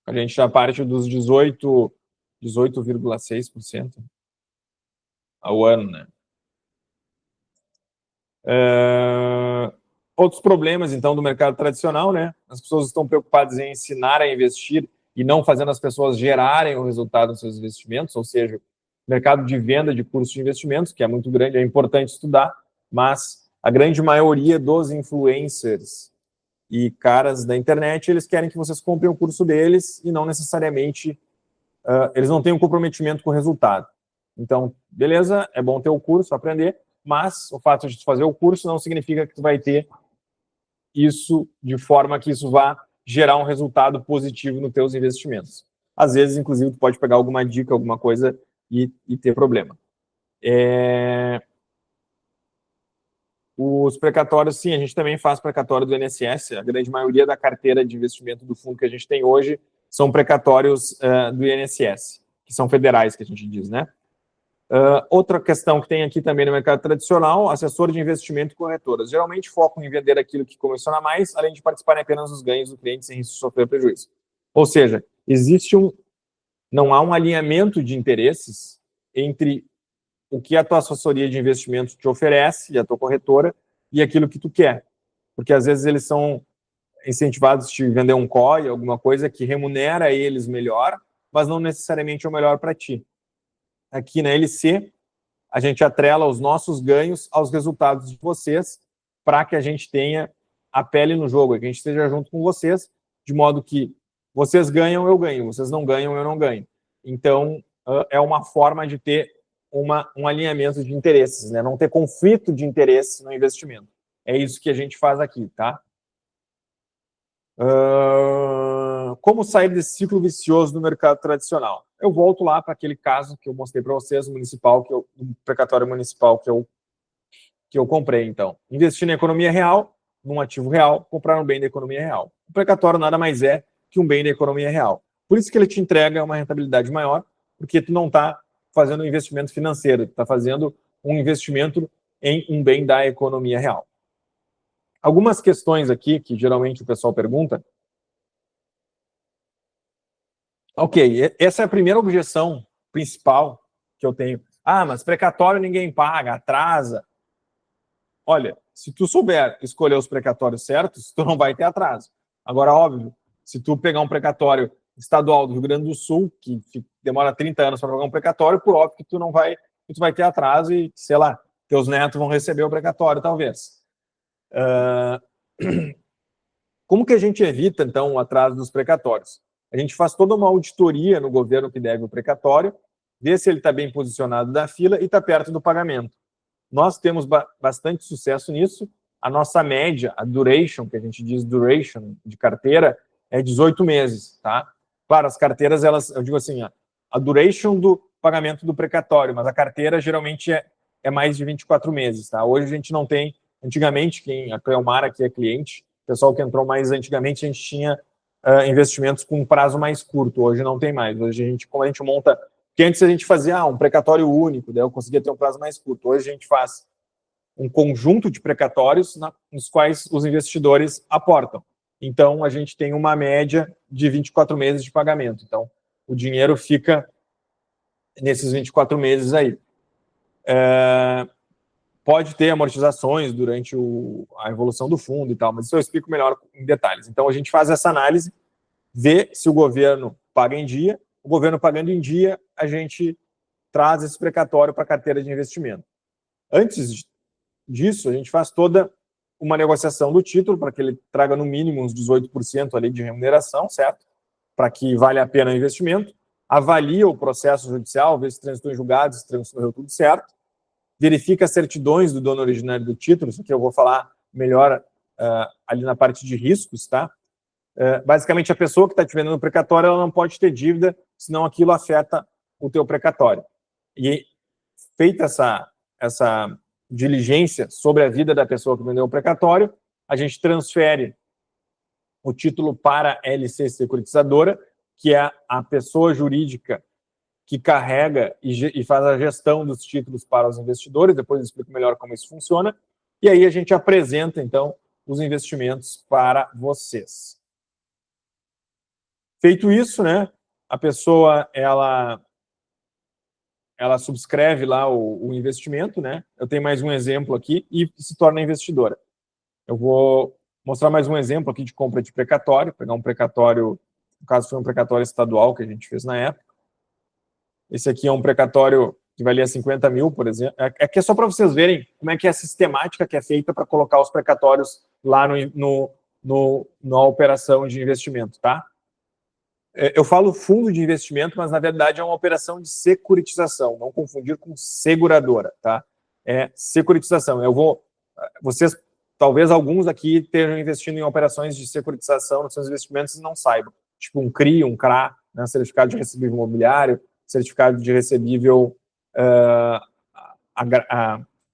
A gente já parte dos 18,6% ao ano, né? Outros problemas, então, do mercado tradicional, né? As pessoas estão preocupadas em ensinar a investir e não fazendo as pessoas gerarem o resultado dos seus investimentos, ou seja, mercado de venda de cursos de investimentos, que é muito grande, é importante estudar, mas a grande maioria dos influencers e caras da internet, eles querem que vocês comprem o curso deles e não necessariamente, eles não têm um comprometimento com o resultado. Então, beleza, é bom ter o curso, aprender, mas o fato de tu fazer o curso não significa que tu vai ter isso de forma que isso vá gerar um resultado positivo nos teus investimentos. Às vezes, inclusive, tu pode pegar alguma dica, alguma coisa e ter problema. Os precatórios, sim, a gente também faz precatório do INSS. A grande maioria da carteira de investimento do fundo que a gente tem hoje são precatórios do INSS, que são federais, que a gente diz, né? Outra questão que tem aqui também no mercado tradicional, assessor de investimento e corretoras. Geralmente focam em vender aquilo que comissiona mais, além de participarem apenas dos ganhos do cliente sem risco de sofrer prejuízo. Ou seja, não há um alinhamento de interesses entre o que a tua assessoria de investimento te oferece, e a tua corretora, e aquilo que tu quer. Porque às vezes eles são incentivados a te vender um COI, alguma coisa que remunera eles melhor, mas não necessariamente é o melhor para ti. Aqui na LC, a gente atrela os nossos ganhos aos resultados de vocês, para que a gente tenha a pele no jogo, que a gente esteja junto com vocês, de modo que vocês ganham, eu ganho, vocês não ganham, eu não ganho. Então, é uma forma de ter um alinhamento de interesses, né? Não ter conflito de interesse no investimento. É isso que a gente faz aqui, tá? Como sair desse ciclo vicioso no mercado tradicional? Eu volto lá para aquele caso que eu mostrei para vocês, municipal, um precatório municipal que eu comprei, então. Investir na economia real, num ativo real, comprar um bem da economia real. O precatório nada mais é que um bem da economia real. Por isso que ele te entrega uma rentabilidade maior, porque tu não está fazendo um investimento financeiro, tu está fazendo um investimento em um bem da economia real. Algumas questões aqui que geralmente o pessoal pergunta. Ok, essa é a primeira objeção principal que eu tenho. Ah, mas precatório ninguém paga, atrasa. Olha, se tu souber escolher os precatórios certos, tu não vai ter atraso. Agora, óbvio, se tu pegar um precatório estadual do Rio Grande do Sul, que demora 30 anos para pagar um precatório, por óbvio que tu vai ter atraso e, sei lá, teus netos vão receber o precatório, talvez. Como que a gente evita, então, o atraso dos precatórios? A gente faz toda uma auditoria no governo que deve o precatório, vê se ele está bem posicionado na fila e está perto do pagamento. Nós temos bastante sucesso nisso. A nossa média, a duration, que a gente diz duration de carteira, é 18 meses, tá? Claro, as carteiras, eu digo assim, a duration do pagamento do precatório, mas a carteira geralmente é mais de 24 meses, tá? Hoje a gente não tem, antigamente, a Cleomar aqui é cliente, o pessoal que entrou mais antigamente, a gente tinha investimentos com um prazo mais curto, hoje não tem mais. Hoje como a gente monta, porque antes a gente fazia um precatório único, daí eu conseguia ter um prazo mais curto. Hoje a gente faz um conjunto de precatórios nos quais os investidores aportam. Então, a gente tem uma média de 24 meses de pagamento. Então, o dinheiro fica nesses 24 meses aí. Pode ter amortizações durante a evolução do fundo e tal, mas isso eu explico melhor em detalhes. Então, a gente faz essa análise, vê se o governo paga em dia. O governo pagando em dia, a gente traz esse precatório para a carteira de investimento. Antes disso, a gente faz toda uma negociação do título para que ele traga no mínimo uns 18% ali de remuneração, certo? Para que valha a pena o investimento. Avalia o processo judicial, vê se transitou em julgado, se transcorreu tudo certo. Verifica as certidões do dono originário do título, isso aqui eu vou falar melhor ali na parte de riscos, tá? Basicamente, a pessoa que está te vendendo o precatório, ela não pode ter dívida, senão aquilo afeta o teu precatório. E feita essa diligência sobre a vida da pessoa que vendeu o precatório, a gente transfere o título para a LC Securitizadora, que é a pessoa jurídica que carrega e faz a gestão dos títulos para os investidores. Depois eu explico melhor como isso funciona. E aí a gente apresenta, então, os investimentos para vocês. Feito isso, né, a pessoa, ela subscreve lá o investimento, né? Eu tenho mais um exemplo aqui e se torna investidora. Eu vou mostrar mais um exemplo aqui de compra de precatório, pegar um precatório, no caso foi um precatório estadual que a gente fez na época. Esse aqui é um precatório que valia 50 mil, por exemplo. Aqui é só para vocês verem como é que é a sistemática que é feita para colocar os precatórios lá na operação de investimento, tá? Eu falo fundo de investimento, mas na verdade é uma operação de securitização, não confundir com seguradora, tá? É securitização. Vocês, talvez alguns aqui estejam investindo em operações de securitização nos seus investimentos e não saibam. Tipo um CRI, um CRA, né, certificado de recebível imobiliário, certificado de recebível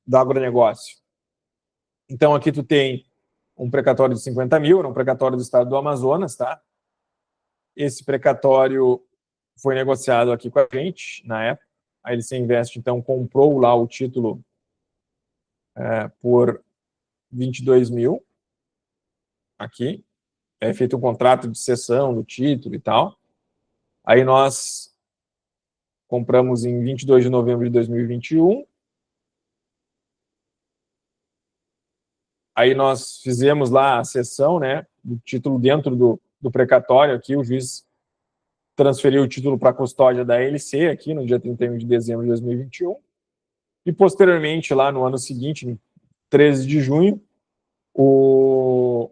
do agronegócio. Então, aqui tu tem um precatório de 50 mil, era um precatório do estado do Amazonas, tá? Esse precatório foi negociado aqui com a gente, na época. A LC Invest, então, comprou lá o título por 22 mil, aqui. É feito um contrato de cessão do título e tal. Aí nós compramos em 22 de novembro de 2021. Aí nós fizemos lá a cessão, né, do título dentro do precatório aqui, o juiz transferiu o título para a custódia da LC aqui no dia 31 de dezembro de 2021. E posteriormente, lá no ano seguinte, em 13 de junho, o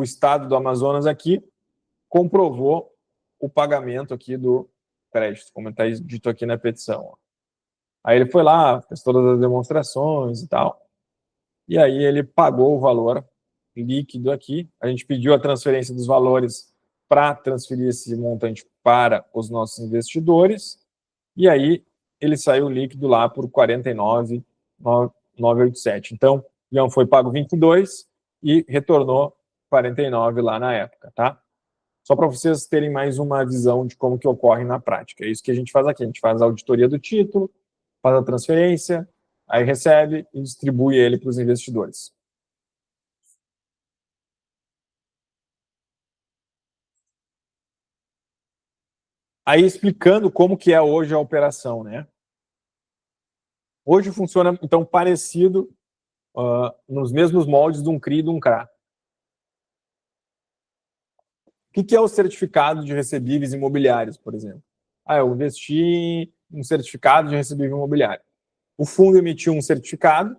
estado do Amazonas aqui comprovou o pagamento aqui do crédito, como está dito aqui na petição. Aí ele foi lá, fez todas as demonstrações e tal, e aí ele pagou o valor líquido aqui. A gente pediu a transferência dos valores para transferir esse montante para os nossos investidores, e aí ele saiu líquido lá por 49.987. Então, Ian foi pago 22 e retornou 49 lá na época, tá? Só para vocês terem mais uma visão de como que ocorre na prática. É isso que a gente faz aqui. A gente faz a auditoria do título, faz a transferência, aí recebe e distribui ele para os investidores. Aí explicando como que é hoje a operação, né? Hoje funciona, então, parecido nos mesmos moldes de um CRI e de um CRA. O que é o certificado de recebíveis imobiliários, por exemplo? Eu investi em um certificado de recebível imobiliário. O fundo emitiu um certificado,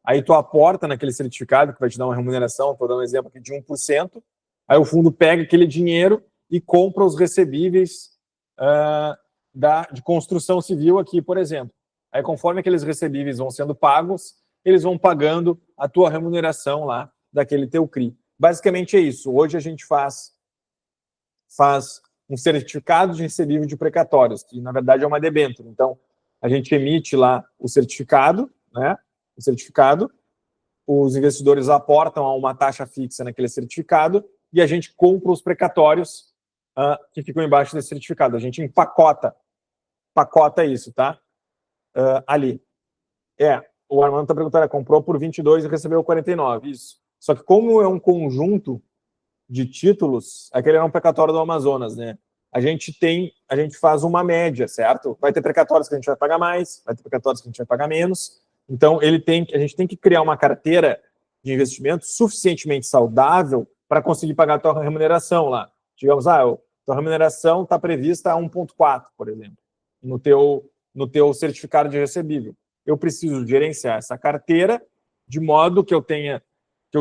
aí tu aporta naquele certificado, que vai te dar uma remuneração, estou dando um exemplo aqui de 1%, aí o fundo pega aquele dinheiro e compra os recebíveis de construção civil aqui, por exemplo. Aí, conforme aqueles recebíveis vão sendo pagos, eles vão pagando a tua remuneração lá daquele teu CRI. Basicamente é isso. Hoje a gente faz um certificado de recebível de precatórios, que na verdade é uma debênture. Então, a gente emite lá o certificado, né? O certificado, os investidores aportam a uma taxa fixa naquele certificado e a gente compra os precatórios que ficam embaixo desse certificado. A gente empacota isso, tá? Ali. O Armando está perguntando, comprou por 22 e recebeu 49, isso. Só que como é um conjunto de títulos, aquele é um precatório do Amazonas, né? A gente faz uma média, certo? Vai ter precatórios que a gente vai pagar mais, vai ter precatórios que a gente vai pagar menos. Então, a gente tem que criar uma carteira de investimento suficientemente saudável para conseguir pagar a tua remuneração lá. Digamos, tua remuneração está prevista a 1,4, por exemplo, no teu certificado de recebível. Eu preciso gerenciar essa carteira de modo que eu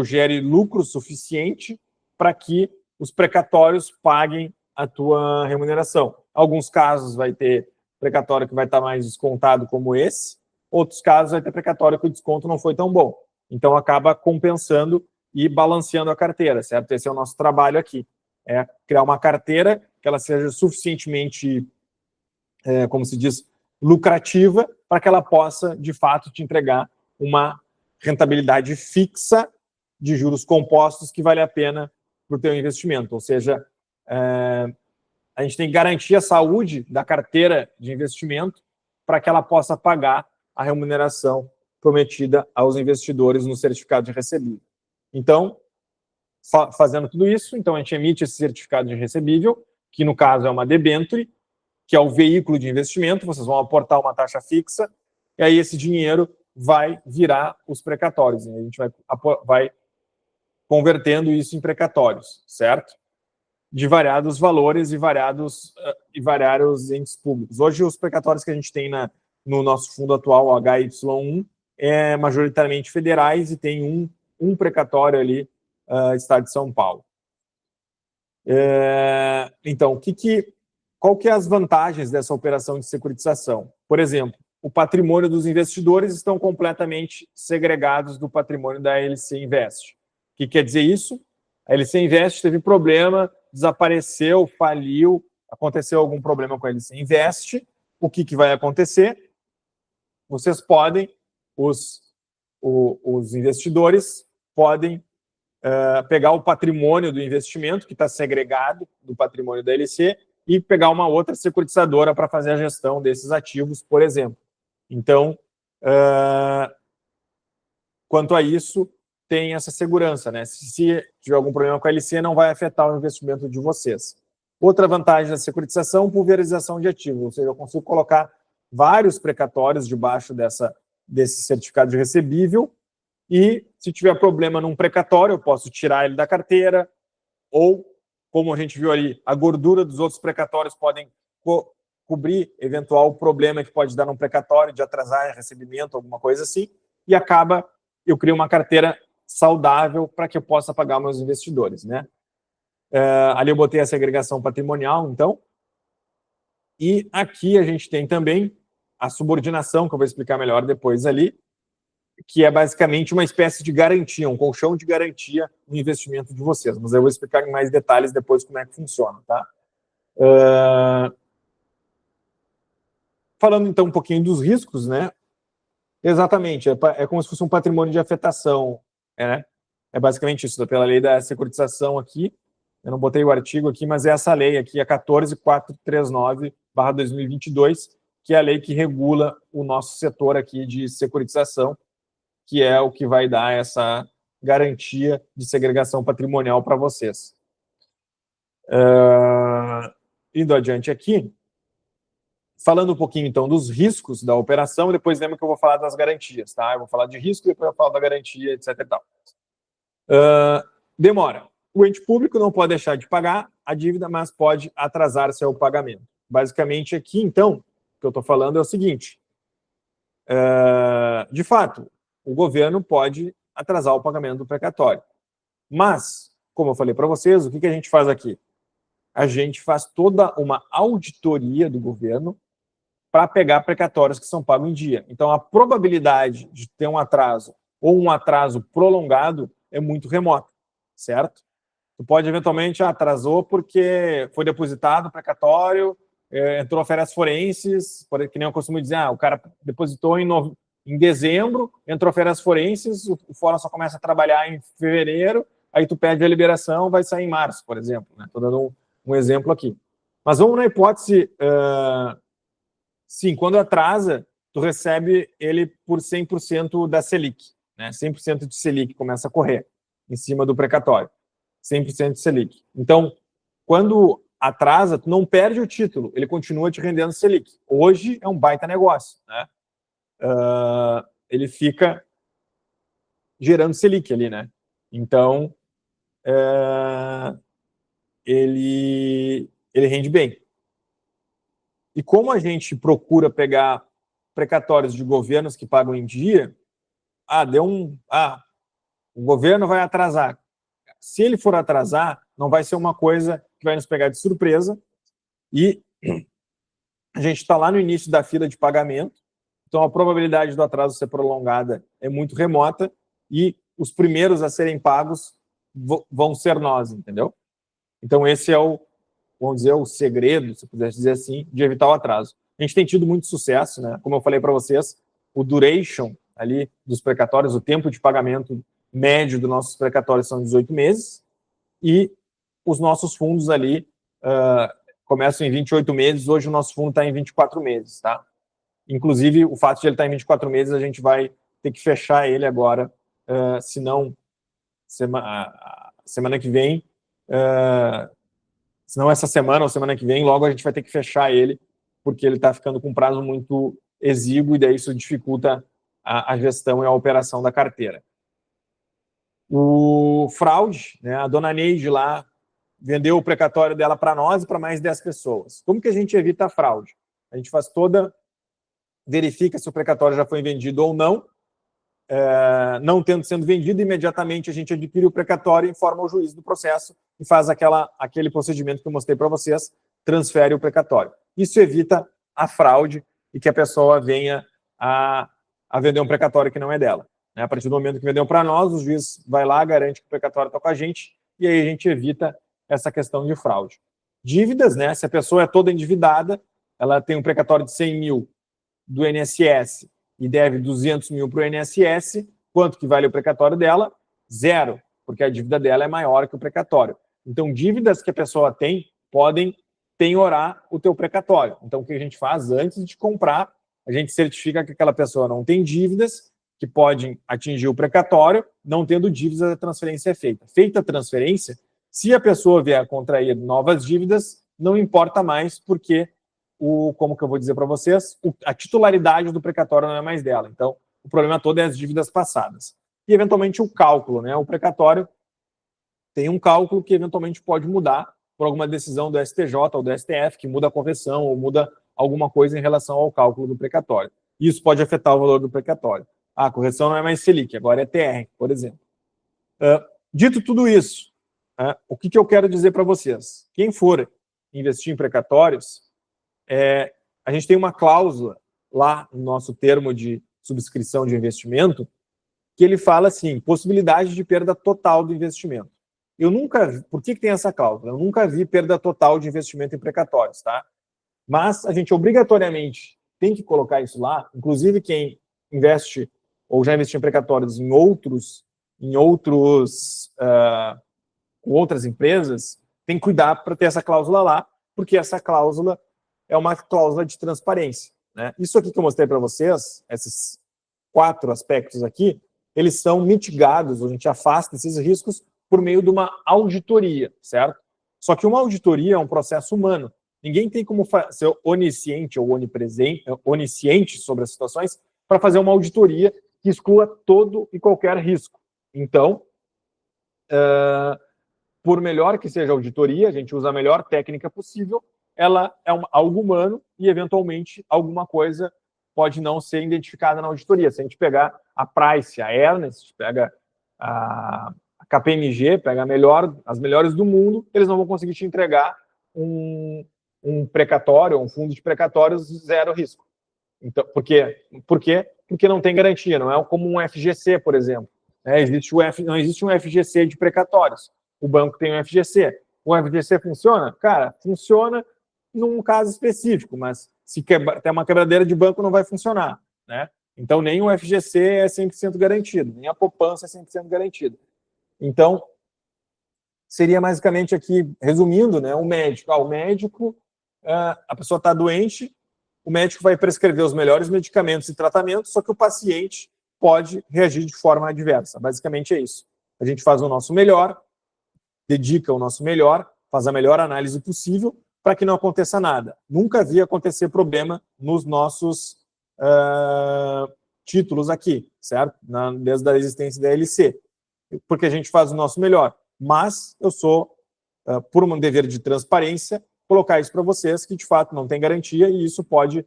gere lucro suficiente para que os precatórios paguem a tua remuneração. Alguns casos vai ter precatório que vai estar mais descontado como esse, outros casos vai ter precatório que o desconto não foi tão bom. Então, acaba compensando e balanceando a carteira, certo? Esse é o nosso trabalho aqui. É criar uma carteira que ela seja suficientemente, como se diz, lucrativa para que ela possa, de fato, te entregar uma rentabilidade fixa de juros compostos que vale a pena para o teu investimento. Ou seja, a gente tem que garantir a saúde da carteira de investimento para que ela possa pagar a remuneração prometida aos investidores no certificado de recebível. Então, fazendo tudo isso, então a gente emite esse certificado de recebível, que no caso é uma debênture, que é o veículo de investimento, vocês vão aportar uma taxa fixa, e aí esse dinheiro vai virar os precatórios. A gente vai convertendo isso em precatórios, certo? De variados valores e variados entes públicos. Hoje, os precatórios que a gente tem no nosso fundo atual, o HY1, é majoritariamente federais e tem um precatório ali, Estado de São Paulo. Então, qual que é as vantagens dessa operação de securitização? Por exemplo, o patrimônio dos investidores estão completamente segregados do patrimônio da LC Invest. O que quer dizer isso? A LC Invest teve problema, desapareceu, faliu, aconteceu algum problema com a LC Invest. O que vai acontecer? Vocês podem os investidores podem pegar o patrimônio do investimento, que está segregado do patrimônio da LC, e pegar uma outra securitizadora para fazer a gestão desses ativos, por exemplo. Então, quanto a isso, tem essa segurança, né? Se tiver algum problema com a LC, não vai afetar o investimento de vocês. Outra vantagem da securitização, pulverização de ativos, ou seja, eu consigo colocar vários precatórios debaixo desse certificado de recebível, e se tiver problema num precatório, eu posso tirar ele da carteira, ou, como a gente viu ali, a gordura dos outros precatórios podem cobrir eventual problema que pode dar num precatório, de atrasar recebimento, alguma coisa assim, e eu crio uma carteira saudável para que eu possa pagar meus investidores, né? Ali eu botei a segregação patrimonial, então, e aqui a gente tem também a subordinação, que eu vou explicar melhor depois ali, que é basicamente uma espécie de garantia, um colchão de garantia no investimento de vocês. Mas eu vou explicar em mais detalhes depois como é que funciona, tá? Falando então um pouquinho dos riscos, né? Exatamente, é como se fosse um patrimônio de afetação, né? É basicamente isso, pela lei da securitização aqui. Eu não botei o artigo aqui, mas é essa lei aqui, a 14.439/2022, que é a lei que regula o nosso setor aqui de securitização, que é o que vai dar essa garantia de segregação patrimonial para vocês. Indo adiante aqui, falando um pouquinho, então, dos riscos da operação, depois lembra que eu vou falar das garantias, tá? Eu vou falar de risco, depois eu falo da garantia, etc. e tal. Demora. O ente público não pode deixar de pagar a dívida, mas pode atrasar seu pagamento. Basicamente, aqui, então, o que eu estou falando é o seguinte. De fato, o governo pode atrasar o pagamento do precatório. Mas, como eu falei para vocês, o que a gente faz aqui? A gente faz toda uma auditoria do governo para pegar precatórios que são pagos em dia. Então, a probabilidade de ter um atraso ou um atraso prolongado é muito remota, certo? Tu pode, eventualmente, atrasou porque foi depositado o precatório, entrou férias forenses, que nem eu costumo dizer, o cara depositou em dezembro, entrou férias forenses, o fórum só começa a trabalhar em fevereiro, aí tu pede a liberação, vai sair em março, por exemplo. Estou dando um exemplo aqui. Mas vamos na hipótese, sim, quando atrasa, tu recebe ele por 100% da Selic, né? 100% de Selic começa a correr em cima do precatório. 100% de Selic. Então, quando atrasa, tu não perde o título, ele continua te rendendo Selic. Hoje é um baita negócio, né? Ele fica gerando Selic ali, né? Então, ele rende bem. E como a gente procura pegar precatórios de governos que pagam em dia, o governo vai atrasar. Se ele for atrasar, não vai ser uma coisa que vai nos pegar de surpresa, e a gente está lá no início da fila de pagamento, então a probabilidade do atraso ser prolongada é muito remota, e os primeiros a serem pagos vão ser nós, entendeu? Então esse é vamos dizer, o segredo, se eu pudesse dizer assim, de evitar o atraso. A gente tem tido muito sucesso, né? Como eu falei para vocês, o duration ali dos precatórios, o tempo de pagamento médio dos nossos precatórios são 18 meses, e os nossos fundos ali começam em 28 meses, hoje o nosso fundo está em 24 meses, tá? Inclusive, o fato de ele estar em 24 meses, a gente vai ter que fechar ele agora, se não, semana que vem, se não essa semana ou semana que vem, logo a gente vai ter que fechar ele, porque ele está ficando com um prazo muito exíguo, e daí isso dificulta a gestão e a operação da carteira. O fraude, né, a dona Neide lá vendeu o precatório dela para nós e para mais 10 pessoas. Como que a gente evita a fraude? A gente faz verifica se o precatório já foi vendido ou não, não tendo sendo vendido, imediatamente a gente adquire o precatório, informa o juiz do processo e faz aquele procedimento que eu mostrei para vocês, transfere o precatório. Isso evita a fraude e que a pessoa venha a vender um precatório que não é dela. A partir do momento que vendeu para nós, o juiz vai lá, garante que o precatório está com a gente, e aí a gente evita essa questão de fraude. Dívidas, né? Se a pessoa é toda endividada, ela tem um precatório de 100 mil do INSS e deve 200 mil para o INSS, quanto que vale o precatório dela? 0, porque a dívida dela é maior que o precatório. Então, dívidas que a pessoa tem podem penhorar o teu precatório. Então, o que a gente faz antes de comprar, a gente certifica que aquela pessoa não tem dívidas que podem atingir o precatório, não tendo dívidas, a transferência é feita. Feita a transferência, se a pessoa vier a contrair novas dívidas, não importa mais, porque, como que eu vou dizer para vocês, a titularidade do precatório não é mais dela. Então, o problema todo é as dívidas passadas. E, eventualmente, o cálculo, né? O precatório tem um cálculo que, eventualmente, pode mudar por alguma decisão do STJ ou do STF, que muda a correção ou muda alguma coisa em relação ao cálculo do precatório. Isso pode afetar o valor do precatório. A correção não é mais Selic, agora é TR, por exemplo. Dito tudo isso, o que eu quero dizer para vocês? Quem for investir em precatórios, a gente tem uma cláusula lá no nosso termo de subscrição de investimento que ele fala assim, possibilidade de perda total do investimento. Eu nunca vi, por que tem essa cláusula? Eu nunca vi perda total de investimento em precatórios, tá? Mas a gente obrigatoriamente tem que colocar isso lá, inclusive quem investe ou já investiu em precatórios em outras empresas, tem que cuidar para ter essa cláusula lá, porque essa cláusula é uma cláusula de transparência, né? Isso aqui que eu mostrei para vocês, esses 4 aspectos aqui, eles são mitigados, a gente afasta esses riscos por meio de uma auditoria, certo? Só que uma auditoria é um processo humano. Ninguém tem como ser onisciente ou onisciente sobre as situações para fazer uma auditoria que exclua todo e qualquer risco. Então, por melhor que seja a auditoria, a gente usa a melhor técnica possível, ela é algo humano e, eventualmente, alguma coisa pode não ser identificada na auditoria. Se a gente pegar a Price, a Ernst, pega a KPMG, pega as melhores do mundo, eles não vão conseguir te entregar um precatório, um fundo de precatórios zero risco. Então, por quê? Porque não tem garantia, não é como um FGC, por exemplo. Não existe um FGC de precatórios. O banco tem um FGC. O FGC funciona? Cara, funciona num caso específico, mas se tem uma quebradeira de banco, não vai funcionar, né? Então, nem o FGC é 100% garantido, nem a poupança é 100% garantida. Então, seria basicamente aqui, resumindo, né, o médico. O médico, a pessoa está doente, o médico vai prescrever os melhores medicamentos e tratamentos, só que o paciente pode reagir de forma adversa. Basicamente é isso. A gente faz o nosso melhor, dedica o nosso melhor, faz a melhor análise possível para que não aconteça nada. Nunca vi acontecer problema nos nossos títulos aqui, certo? Desde a existência da LC. Porque a gente faz o nosso melhor. Mas eu sou, por um dever de transparência, colocar isso para vocês, que de fato não tem garantia e isso pode,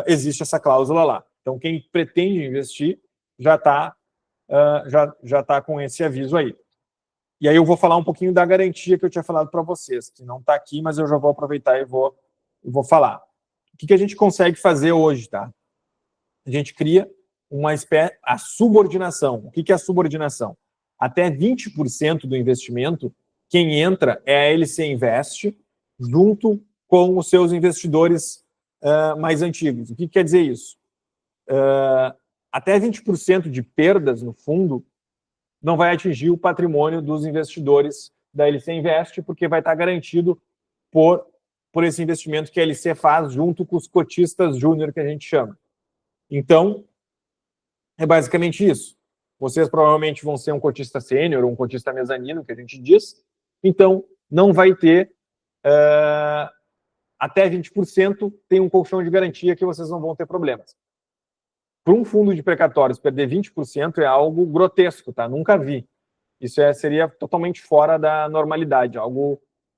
existe essa cláusula lá. Então, quem pretende investir já está com esse aviso aí. E aí eu vou falar um pouquinho da garantia que eu tinha falado para vocês, que não está aqui, mas eu já vou aproveitar e vou falar. O que a gente consegue fazer hoje, tá? A gente cria a subordinação. O que é a subordinação? Até 20% do investimento, quem entra é a LC Invest, junto com os seus investidores mais antigos. O que quer dizer isso? Até 20% de perdas no fundo não vai atingir o patrimônio dos investidores da LC Invest, porque vai estar garantido por esse investimento que a LC faz junto com os cotistas júnior, que a gente chama. Então, é basicamente isso. Vocês provavelmente vão ser um cotista sênior ou um cotista mezanino, que a gente diz. Então, não vai ter até 20%, tem um colchão de garantia que vocês não vão ter problemas. Para um fundo de precatórios perder 20% é algo grotesco, tá? Nunca vi. Isso seria totalmente fora da normalidade,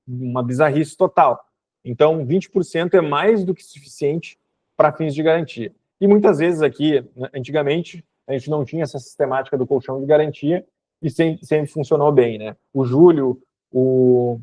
uma bizarrice total. Então, 20% é mais do que suficiente para fins de garantia. E muitas vezes aqui, antigamente, a gente não tinha essa sistemática do colchão de garantia e sempre funcionou bem, né? O Júlio, o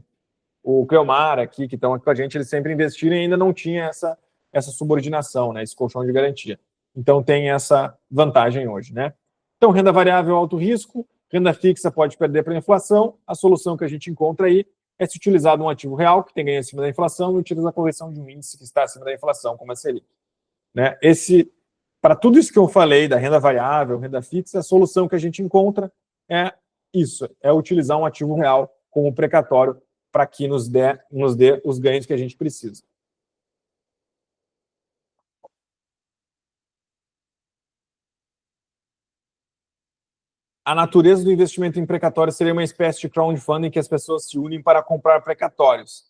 Cleomar aqui, que estão aqui com a gente, eles sempre investiram e ainda não tinha essa subordinação, né? Esse colchão de garantia. Então, tem essa vantagem hoje, né? Então, renda variável alto risco, renda fixa pode perder para a inflação. A solução que a gente encontra aí é se utilizar um ativo real, que tem ganho acima da inflação, e utilizar a correção de um índice que está acima da inflação, como a Selic. Né? Esse para tudo isso que eu falei, da renda variável, renda fixa, a solução que a gente encontra é isso, é utilizar um ativo real como precatório para que nos dê os ganhos que a gente precisa. A natureza do investimento em precatório seria uma espécie de crowdfunding que as pessoas se unem para comprar precatórios.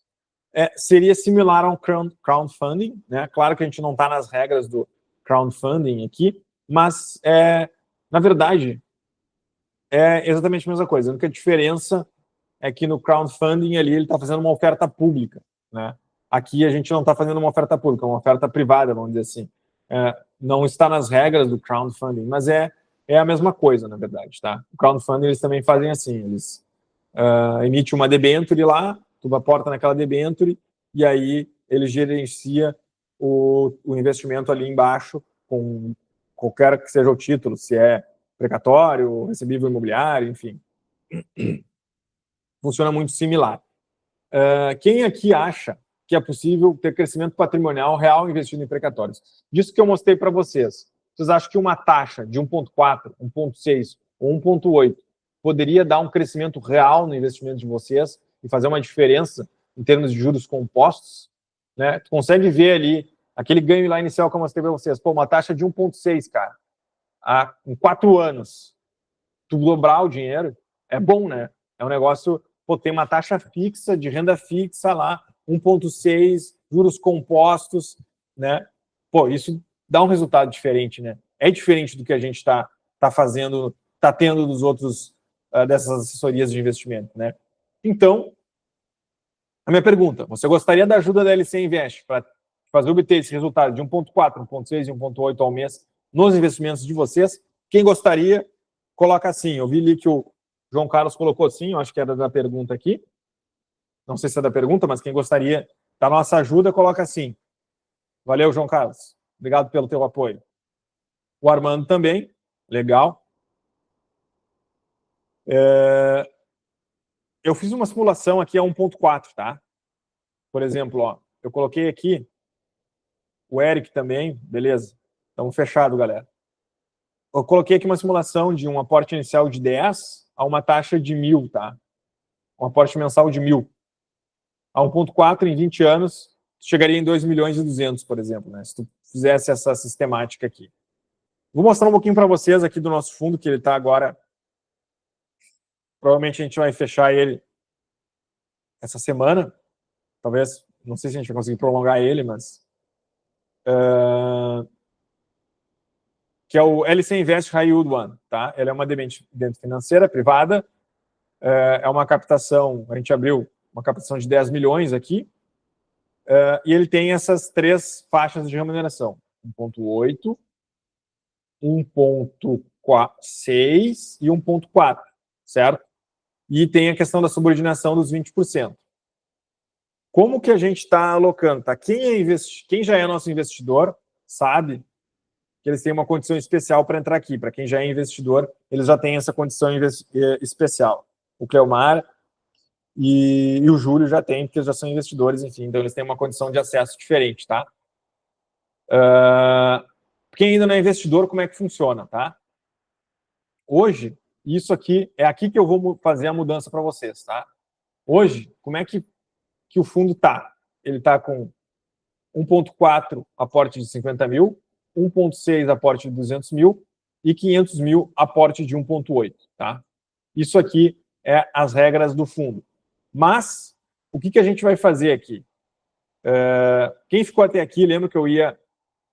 Seria similar ao crowdfunding, né? Claro que a gente não está nas regras do crowdfunding aqui, mas, na verdade, é exatamente a mesma coisa. A única diferença é que no crowdfunding ali ele está fazendo uma oferta pública, né? Aqui a gente não está fazendo uma oferta pública, é uma oferta privada, vamos dizer assim. Não está nas regras do crowdfunding, mas é a mesma coisa, na verdade, tá? O crowdfunding eles também fazem assim, eles emitem uma debênture lá, tu aporta naquela debênture e aí ele gerencia o investimento ali embaixo com qualquer que seja o título, se é precatório, recebível imobiliário, enfim. Funciona muito similar. Quem aqui acha que é possível ter crescimento patrimonial real investindo em precatórios? Disso que eu mostrei para vocês. Vocês acham que uma taxa de 1,4, 1,6 ou 1,8 poderia dar um crescimento real no investimento de vocês e fazer uma diferença em termos de juros compostos? Né? Tu consegue ver ali aquele ganho lá inicial que eu mostrei para vocês. Pô, uma taxa de 1,6, cara, em 4 anos, tu dobrar o dinheiro, é bom, né? É um negócio, pô, tem uma taxa fixa, de renda fixa lá, 1,6, juros compostos, né? Pô, isso dá um resultado diferente, né? É diferente do que a gente tá fazendo, tá tendo dos outros, dessas assessorias de investimento, né? Então, a minha pergunta, você gostaria da ajuda da LC Invest para obter esse resultado de 1,4, 1,6 e 1,8 ao mês nos investimentos de vocês? Quem gostaria, coloca assim. Eu vi ali que o João Carlos colocou sim, eu acho que era da pergunta aqui. Não sei se é da pergunta, mas quem gostaria da nossa ajuda, coloca assim. Valeu, João Carlos. Obrigado pelo teu apoio. O Armando também. Legal. Eu fiz uma simulação aqui a 1,4, tá? Por exemplo, ó, eu coloquei aqui o Eric também, beleza. Estamos fechados, galera. Eu coloquei aqui uma simulação de um aporte inicial de 10 a uma taxa de 1.000, tá? Um aporte mensal de 1.000. A 1,4 em 20 anos, chegaria em 2.200.000, por exemplo, né? Se tu fizesse essa sistemática aqui. Vou mostrar um pouquinho para vocês aqui do nosso fundo, que ele está agora. Provavelmente a gente vai fechar ele essa semana. Talvez, não sei se a gente vai conseguir prolongar ele, mas... que é o LC Invest High Yield One, tá? Ele é uma debênture financeira privada, é uma captação, a gente abriu uma captação de 10 milhões aqui, e ele tem essas 3 faixas de remuneração, 1,8, 1,6 e 1,4, certo? E tem a questão da subordinação dos 20%. Como que a gente está alocando? Tá? Quem já é nosso investidor sabe que eles têm uma condição especial para entrar aqui. Para quem já é investidor, eles já têm essa condição especial. O Cleomar e o Júlio já têm, porque eles já são investidores, enfim, então eles têm uma condição de acesso diferente, tá? Quem ainda não é investidor, como é que funciona, tá? Hoje, isso aqui, é aqui que eu vou fazer a mudança para vocês, tá? Hoje, como é que o fundo tá? Ele tá com 1,4 aporte de 50 mil, 1,6 aporte de 200 mil e 500 mil aporte de 1,8, tá? Isso aqui é as regras do fundo. Mas, o que a gente vai fazer aqui? Quem ficou até aqui, lembra que eu ia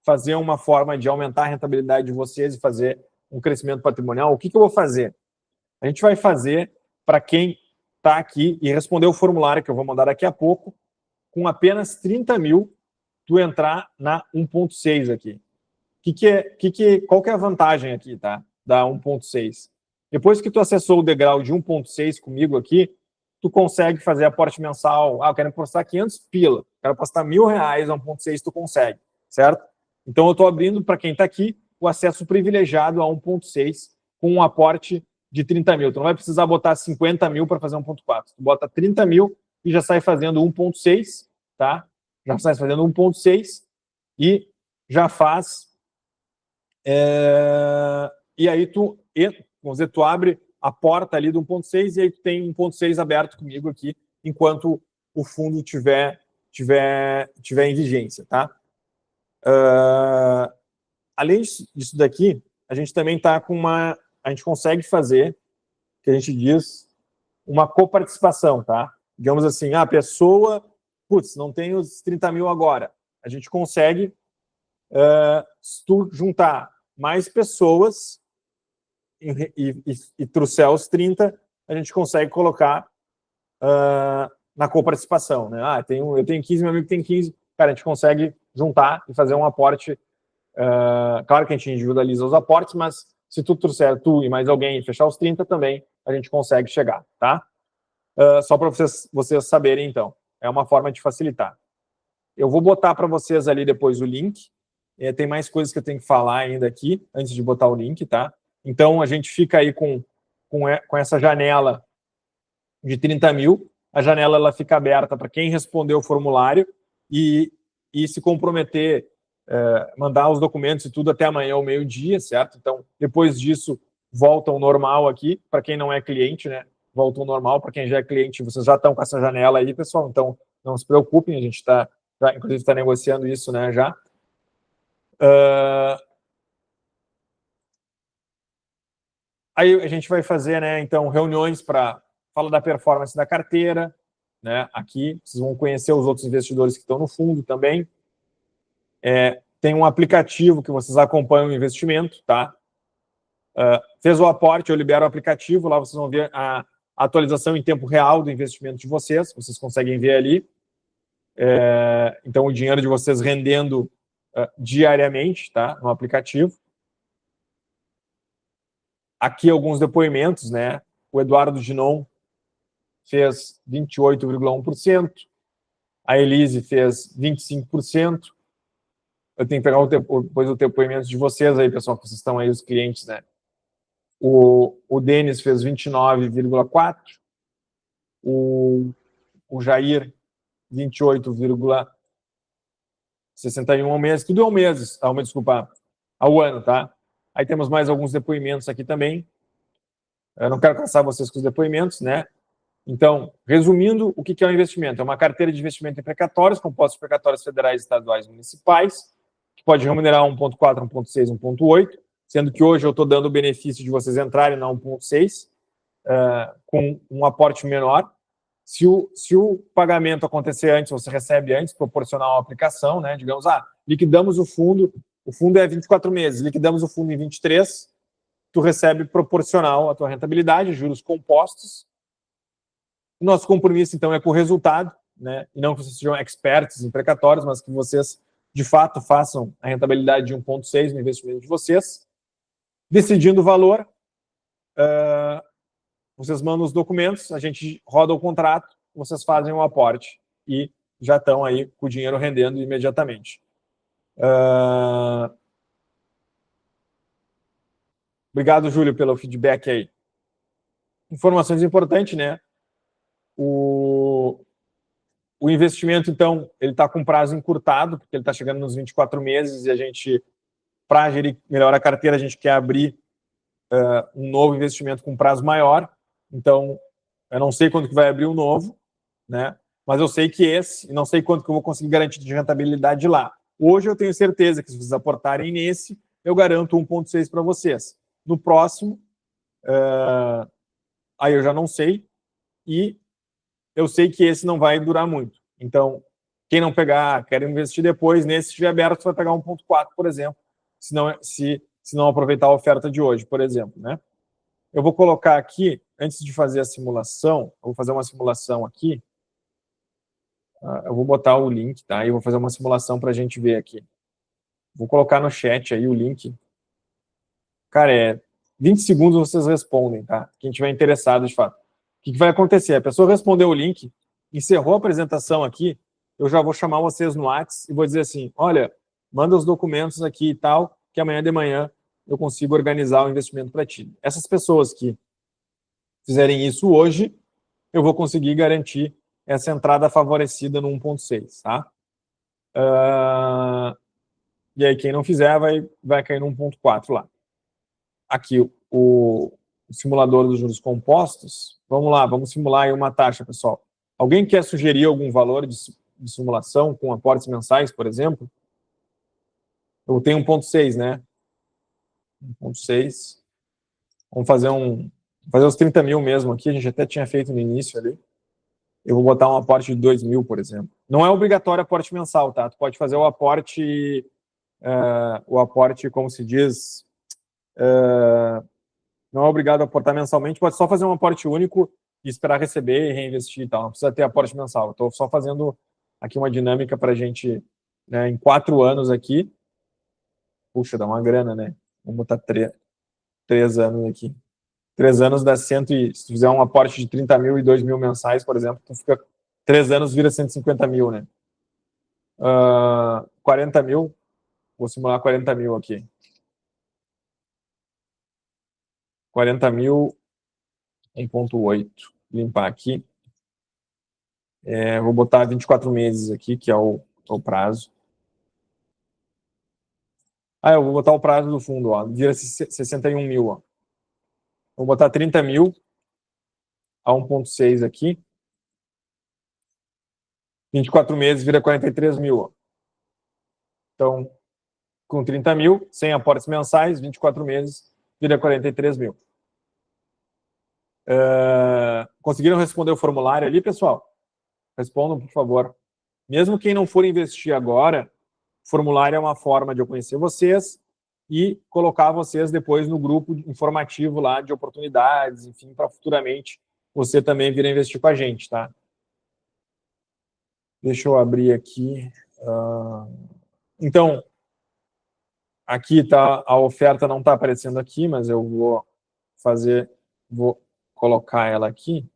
fazer uma forma de aumentar a rentabilidade de vocês e fazer um crescimento patrimonial? O que eu vou fazer? A gente vai fazer para quem está aqui e responder o formulário que eu vou mandar daqui a pouco, com apenas 30 mil, tu entrar na 1,6 aqui. Qual que é a vantagem aqui, tá? Da 1,6. Depois que tu acessou o degrau de 1,6 comigo aqui, tu consegue fazer aporte mensal. Eu quero apostar 500 pila, quero apostar R$1.000 a 1,6, tu consegue, certo? Então eu estou abrindo para quem está aqui o acesso privilegiado a 1,6 com um aporte de 30 mil. Tu não vai precisar botar 50 mil para fazer 1,4. Tu bota 30 mil e já sai fazendo 1,6, tá? Já sai fazendo 1,6 e já faz E aí vamos dizer, tu abre a porta ali do 1.6 e aí tu tem 1.6 aberto comigo aqui, enquanto o fundo tiver em vigência, tá? Além disso daqui, a gente também está com a gente consegue fazer, que a gente diz, uma coparticipação, tá? Digamos assim, a pessoa, putz, não tem os 30 mil agora. A gente consegue, se tu juntar mais pessoas e trouxer os 30, a gente consegue colocar na coparticipação, né? Eu tenho 15, meu amigo tem 15, cara, a gente consegue juntar e fazer um aporte. Claro que a gente individualiza os aportes, mas se tu trouxer tu e mais alguém e fechar os 30 também, a gente consegue chegar, tá? Só para vocês saberem, então. É uma forma de facilitar. Eu vou botar para vocês ali depois o link. Tem mais coisas que eu tenho que falar ainda aqui, antes de botar o link, tá? Então, a gente fica aí com essa janela de 30 mil. A janela ela fica aberta para quem respondeu o formulário e se comprometer, mandar os documentos e tudo até amanhã ao meio-dia, certo? Então, depois disso, volta ao normal aqui, para quem não é cliente, né? Volta ao normal, para quem já é cliente, vocês já estão com essa janela aí, pessoal, então não se preocupem, a gente está, inclusive, está negociando isso, né, já. Aí a gente vai fazer, né, então, reuniões para falar da performance da carteira, né, aqui, vocês vão conhecer os outros investidores que estão no fundo também. Tem um aplicativo que vocês acompanham o investimento, tá? Fez o aporte, eu libero o aplicativo, lá vocês vão ver a atualização em tempo real do investimento de vocês conseguem ver ali. Então, o dinheiro de vocês rendendo diariamente, tá? No aplicativo. Aqui alguns depoimentos, né? O Eduardo Ginon fez 28,1%, a Elise fez 25%. Eu tenho que pegar depois o depoimento de vocês aí, pessoal, que vocês estão aí, os clientes, né? O Denis fez 29,4%, o Jair 28,61 ao mês, tudo ao mês, desculpa, ao ano, tá? Aí temos mais alguns depoimentos aqui também. Eu não quero cansar vocês com os depoimentos, né? Então, resumindo, o que é um investimento? É uma carteira de investimento em precatórios, compostos de precatórios federais, estaduais e municipais, que pode remunerar 1,4, 1,6, 1,8, sendo que hoje eu estou dando o benefício de vocês entrarem na 1,6, com um aporte menor. Se o pagamento acontecer antes, você recebe antes, proporcional à aplicação, né? Digamos, liquidamos o fundo é 24 meses, liquidamos o fundo em 23, tu recebe proporcional à tua rentabilidade, juros compostos. Nosso compromisso, então, é com o resultado, né? E não que vocês sejam experts em precatórios, mas que vocês, de fato, façam a rentabilidade de 1,6 no investimento de vocês. Decidindo o valor, vocês mandam os documentos, a gente roda o contrato, vocês fazem o aporte e já estão aí com o dinheiro rendendo imediatamente. Obrigado, Júlio, pelo feedback aí. Informações importantes, né? O investimento, então, ele está com prazo encurtado, porque ele está chegando nos 24 meses e a gente, para gerir melhor a carteira, a gente quer abrir um novo investimento com prazo maior. Então, eu não sei quando que vai abrir o novo, né? Mas eu sei que e não sei quanto que eu vou conseguir garantir de rentabilidade lá. Hoje eu tenho certeza que se vocês aportarem nesse, eu garanto 1,6 para vocês. No próximo, aí eu já não sei, e eu sei que esse não vai durar muito. Então, quem não pegar, quer investir depois, nesse, se estiver aberto, vai pegar 1,4, por exemplo, se não aproveitar a oferta de hoje, por exemplo, né? Eu vou colocar aqui, antes de fazer a simulação, eu vou fazer uma simulação aqui. Eu vou botar o link, tá? E vou fazer uma simulação para a gente ver aqui. Vou colocar no chat aí o link. Cara, 20 segundos vocês respondem, tá? Quem tiver interessado, de fato. O que vai acontecer? A pessoa respondeu o link, encerrou a apresentação aqui, eu já vou chamar vocês no WhatsApp e vou dizer assim, olha, manda os documentos aqui e tal, que amanhã de manhã eu consigo organizar o investimento para ti. Essas pessoas que fizerem isso hoje, eu vou conseguir garantir essa entrada favorecida no 1,6, tá? E aí quem não fizer vai cair no 1,4 lá. Aqui o simulador dos juros compostos. Vamos lá, vamos simular aí uma taxa, pessoal. Alguém quer sugerir algum valor de simulação com aportes mensais, por exemplo? Eu tenho 1,6, né? 1,6. Vamos fazer os 30 mil mesmo aqui, a gente até tinha feito no início ali. Eu vou botar um aporte de 2 mil, por exemplo. Não é obrigatório aporte mensal, tá? Tu pode fazer o aporte, como se diz, não é obrigado a aportar mensalmente, pode só fazer um aporte único e esperar receber e reinvestir e tal. Não precisa ter aporte mensal. Estou só fazendo aqui uma dinâmica para a gente, né, em 4 anos aqui. Puxa, dá uma grana, né? Vamos botar 3 anos aqui. 3 anos dá 100 e se tu fizer um aporte de 30 mil e 2 mil mensais, por exemplo, tu fica 3 anos vira 150 mil, né? 40 mil, vou simular 40 mil aqui. 40 mil, 1,8. Limpar aqui. Vou botar 24 meses aqui, que é o prazo. Eu vou botar o prazo do fundo, ó. Vira 61 mil, ó. Vou botar 30 mil a 1,6 aqui. 24 meses vira 43 mil, ó. Então, com 30 mil, sem aportes mensais, 24 meses, vira 43 mil. Conseguiram responder o formulário ali, pessoal? Respondam, por favor. Mesmo quem não for investir agora, o formulário é uma forma de eu conhecer vocês e colocar vocês depois no grupo informativo lá de oportunidades, enfim, para futuramente você também vir a investir com a gente, tá? Deixa eu abrir aqui. Então, aqui tá, a oferta não está aparecendo aqui, mas eu vou colocar ela aqui.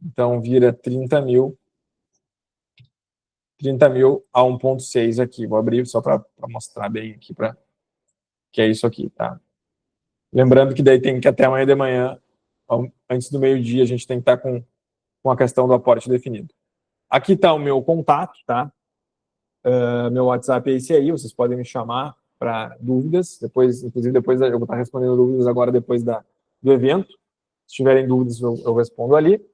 Então, vira 30 mil. 30 mil a 1,6 aqui. Vou abrir só para mostrar bem aqui, que é isso aqui, tá? Lembrando que daí tem que até amanhã de manhã, antes do meio-dia, a gente tem que estar com a questão do aporte definido. Aqui está o meu contato, tá? Meu WhatsApp é esse aí, vocês podem me chamar para dúvidas, inclusive depois eu vou estar respondendo dúvidas agora depois do evento. Se tiverem dúvidas, eu respondo ali.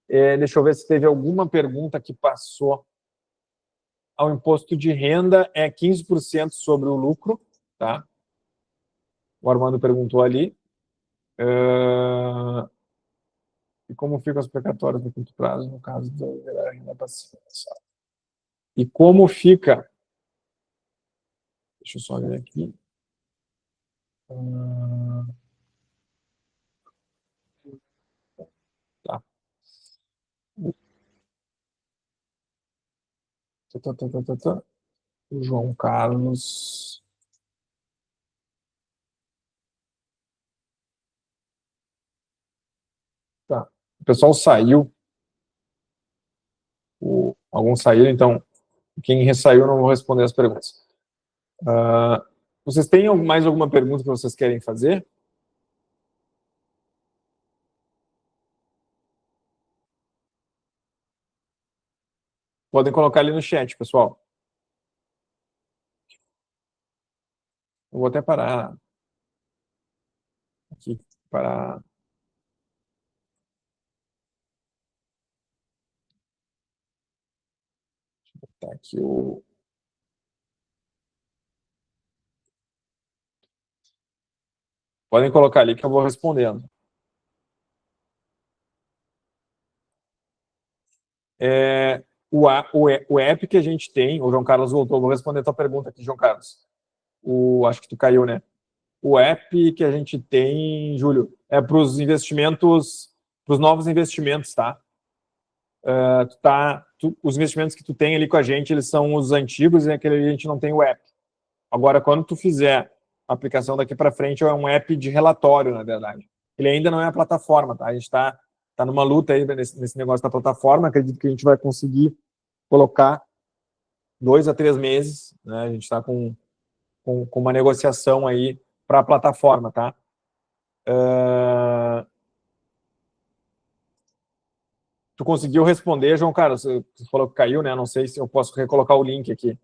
Deixa eu ver se teve alguma pergunta que passou. Ao imposto de renda é 15% sobre o lucro, tá? O Armando perguntou ali. E como ficam as precatórias no curto prazo, no caso da renda passiva? E como fica... Deixa eu só ver aqui. Tá. O João Carlos... Tá. O pessoal saiu. Alguns saíram, então quem ressaiu não vou responder as perguntas. Vocês têm mais alguma pergunta que vocês querem fazer? Podem colocar ali no chat, pessoal. Eu vou até parar aqui para... Deixa eu botar aqui o... Podem colocar ali que eu vou respondendo. O app que a gente tem, o João Carlos voltou, vou responder a tua pergunta aqui, João Carlos. Acho que tu caiu, né? O app que a gente tem, Júlio, é para os investimentos, para os novos investimentos, tá? Os investimentos que tu tem ali com a gente, eles são os antigos e aquele ali a gente não tem o app. Agora, quando tu fizer a aplicação daqui para frente, é um app de relatório, na verdade. Ele ainda não é a plataforma, tá? A gente está numa luta aí nesse negócio da plataforma. Acredito que a gente vai conseguir colocar 2 a 3 meses, né? A gente está com uma negociação aí para a plataforma, tá? Tu conseguiu responder, João Carlos? Você falou que caiu, né? Não sei se eu posso recolocar o link aqui.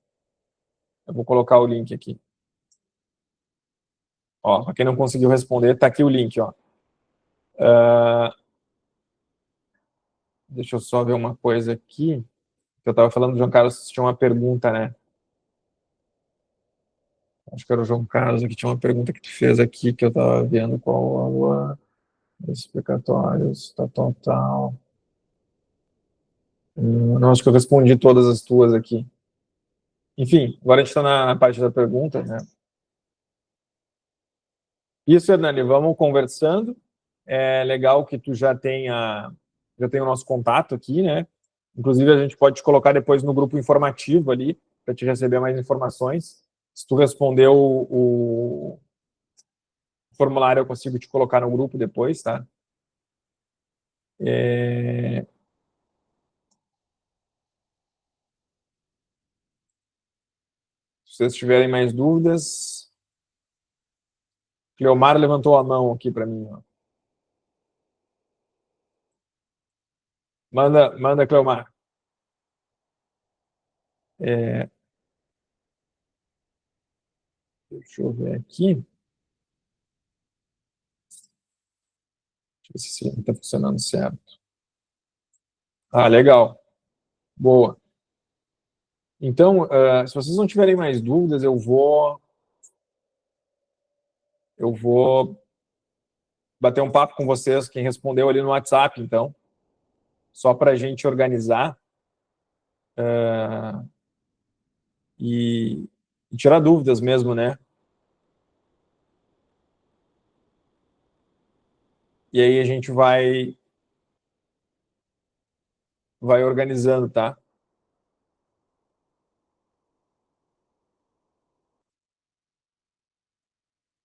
Eu vou colocar o link aqui. Ó, para quem não conseguiu responder, tá aqui o link, ó. Deixa eu só ver uma coisa aqui. Eu estava falando do João Carlos, tinha uma pergunta, né? Acho que era o João Carlos que tinha uma pergunta que tu fez aqui, que eu estava vendo qual a explicatórios, tal. Não, acho que eu respondi todas as tuas aqui. Enfim, agora a gente está na parte da pergunta, né? Isso, Hernani, vamos conversando. É legal que tu já tem o nosso contato aqui, né? Inclusive, a gente pode te colocar depois no grupo informativo ali, para te receber mais informações. Se tu respondeu o formulário, eu consigo te colocar no grupo depois, tá? Se vocês tiverem mais dúvidas, Cleomar levantou a mão aqui para mim. Ó. Manda, Cleomar. Deixa eu ver aqui. Deixa eu ver se esse link está funcionando certo. Ah, legal. Boa. Então, se vocês não tiverem mais dúvidas, eu vou bater um papo com vocês, quem respondeu ali no WhatsApp, então, só para a gente organizar e tirar dúvidas mesmo, né? E aí a gente vai organizando, tá?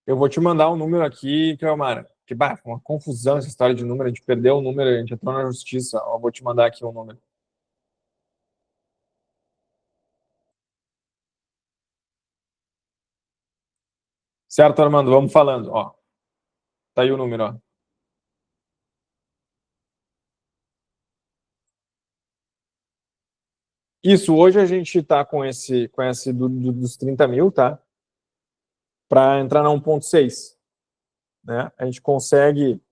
Eu vou te mandar um número aqui, Cleomar, que uma confusão essa história de número, a gente perdeu o número, a gente entrou na justiça. Eu vou te mandar aqui um número. Certo, Armando? Vamos falando, ó. Tá aí o número, ó. Isso, hoje a gente está com esse dos 30 mil, tá? Para entrar na 1.6, né? A gente consegue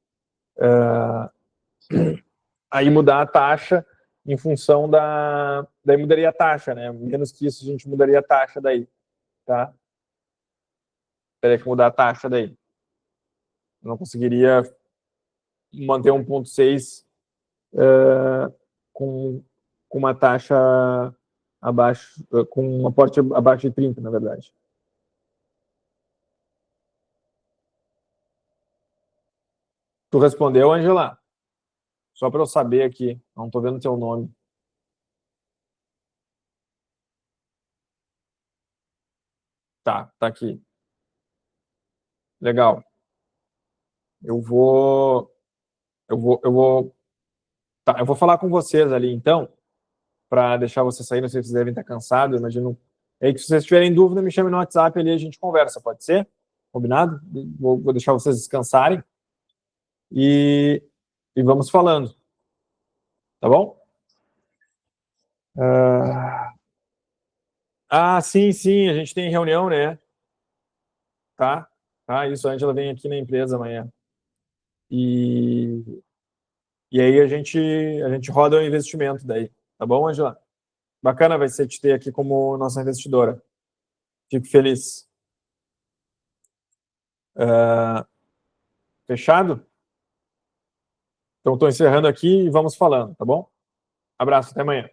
aí mudar a taxa em função daí mudaria a taxa, né? Menos que isso a gente mudaria a taxa daí, tá? Teria que mudar a taxa daí. Eu não conseguiria manter 1.6 com uma taxa abaixo, com um aporte abaixo de 30, na verdade. Tu respondeu, Angela? Só para eu saber aqui, não estou vendo teu nome. Tá aqui. Legal. Eu vou, eu vou falar com vocês ali, então, para deixar vocês saírem, vocês devem estar cansados, imagino. Aí, se vocês tiverem dúvida, me chame no WhatsApp ali, a gente conversa, pode ser? Combinado? Vou deixar vocês descansarem e, e vamos falando, tá bom? Sim, a gente tem reunião, né? Tá? Isso, a Angela vem aqui na empresa amanhã. E, e aí a gente roda o investimento daí, tá bom, Angela? Bacana vai ser te ter aqui como nossa investidora. Fico feliz. Fechado? Então, estou encerrando aqui e vamos falando, tá bom? Abraço, até amanhã.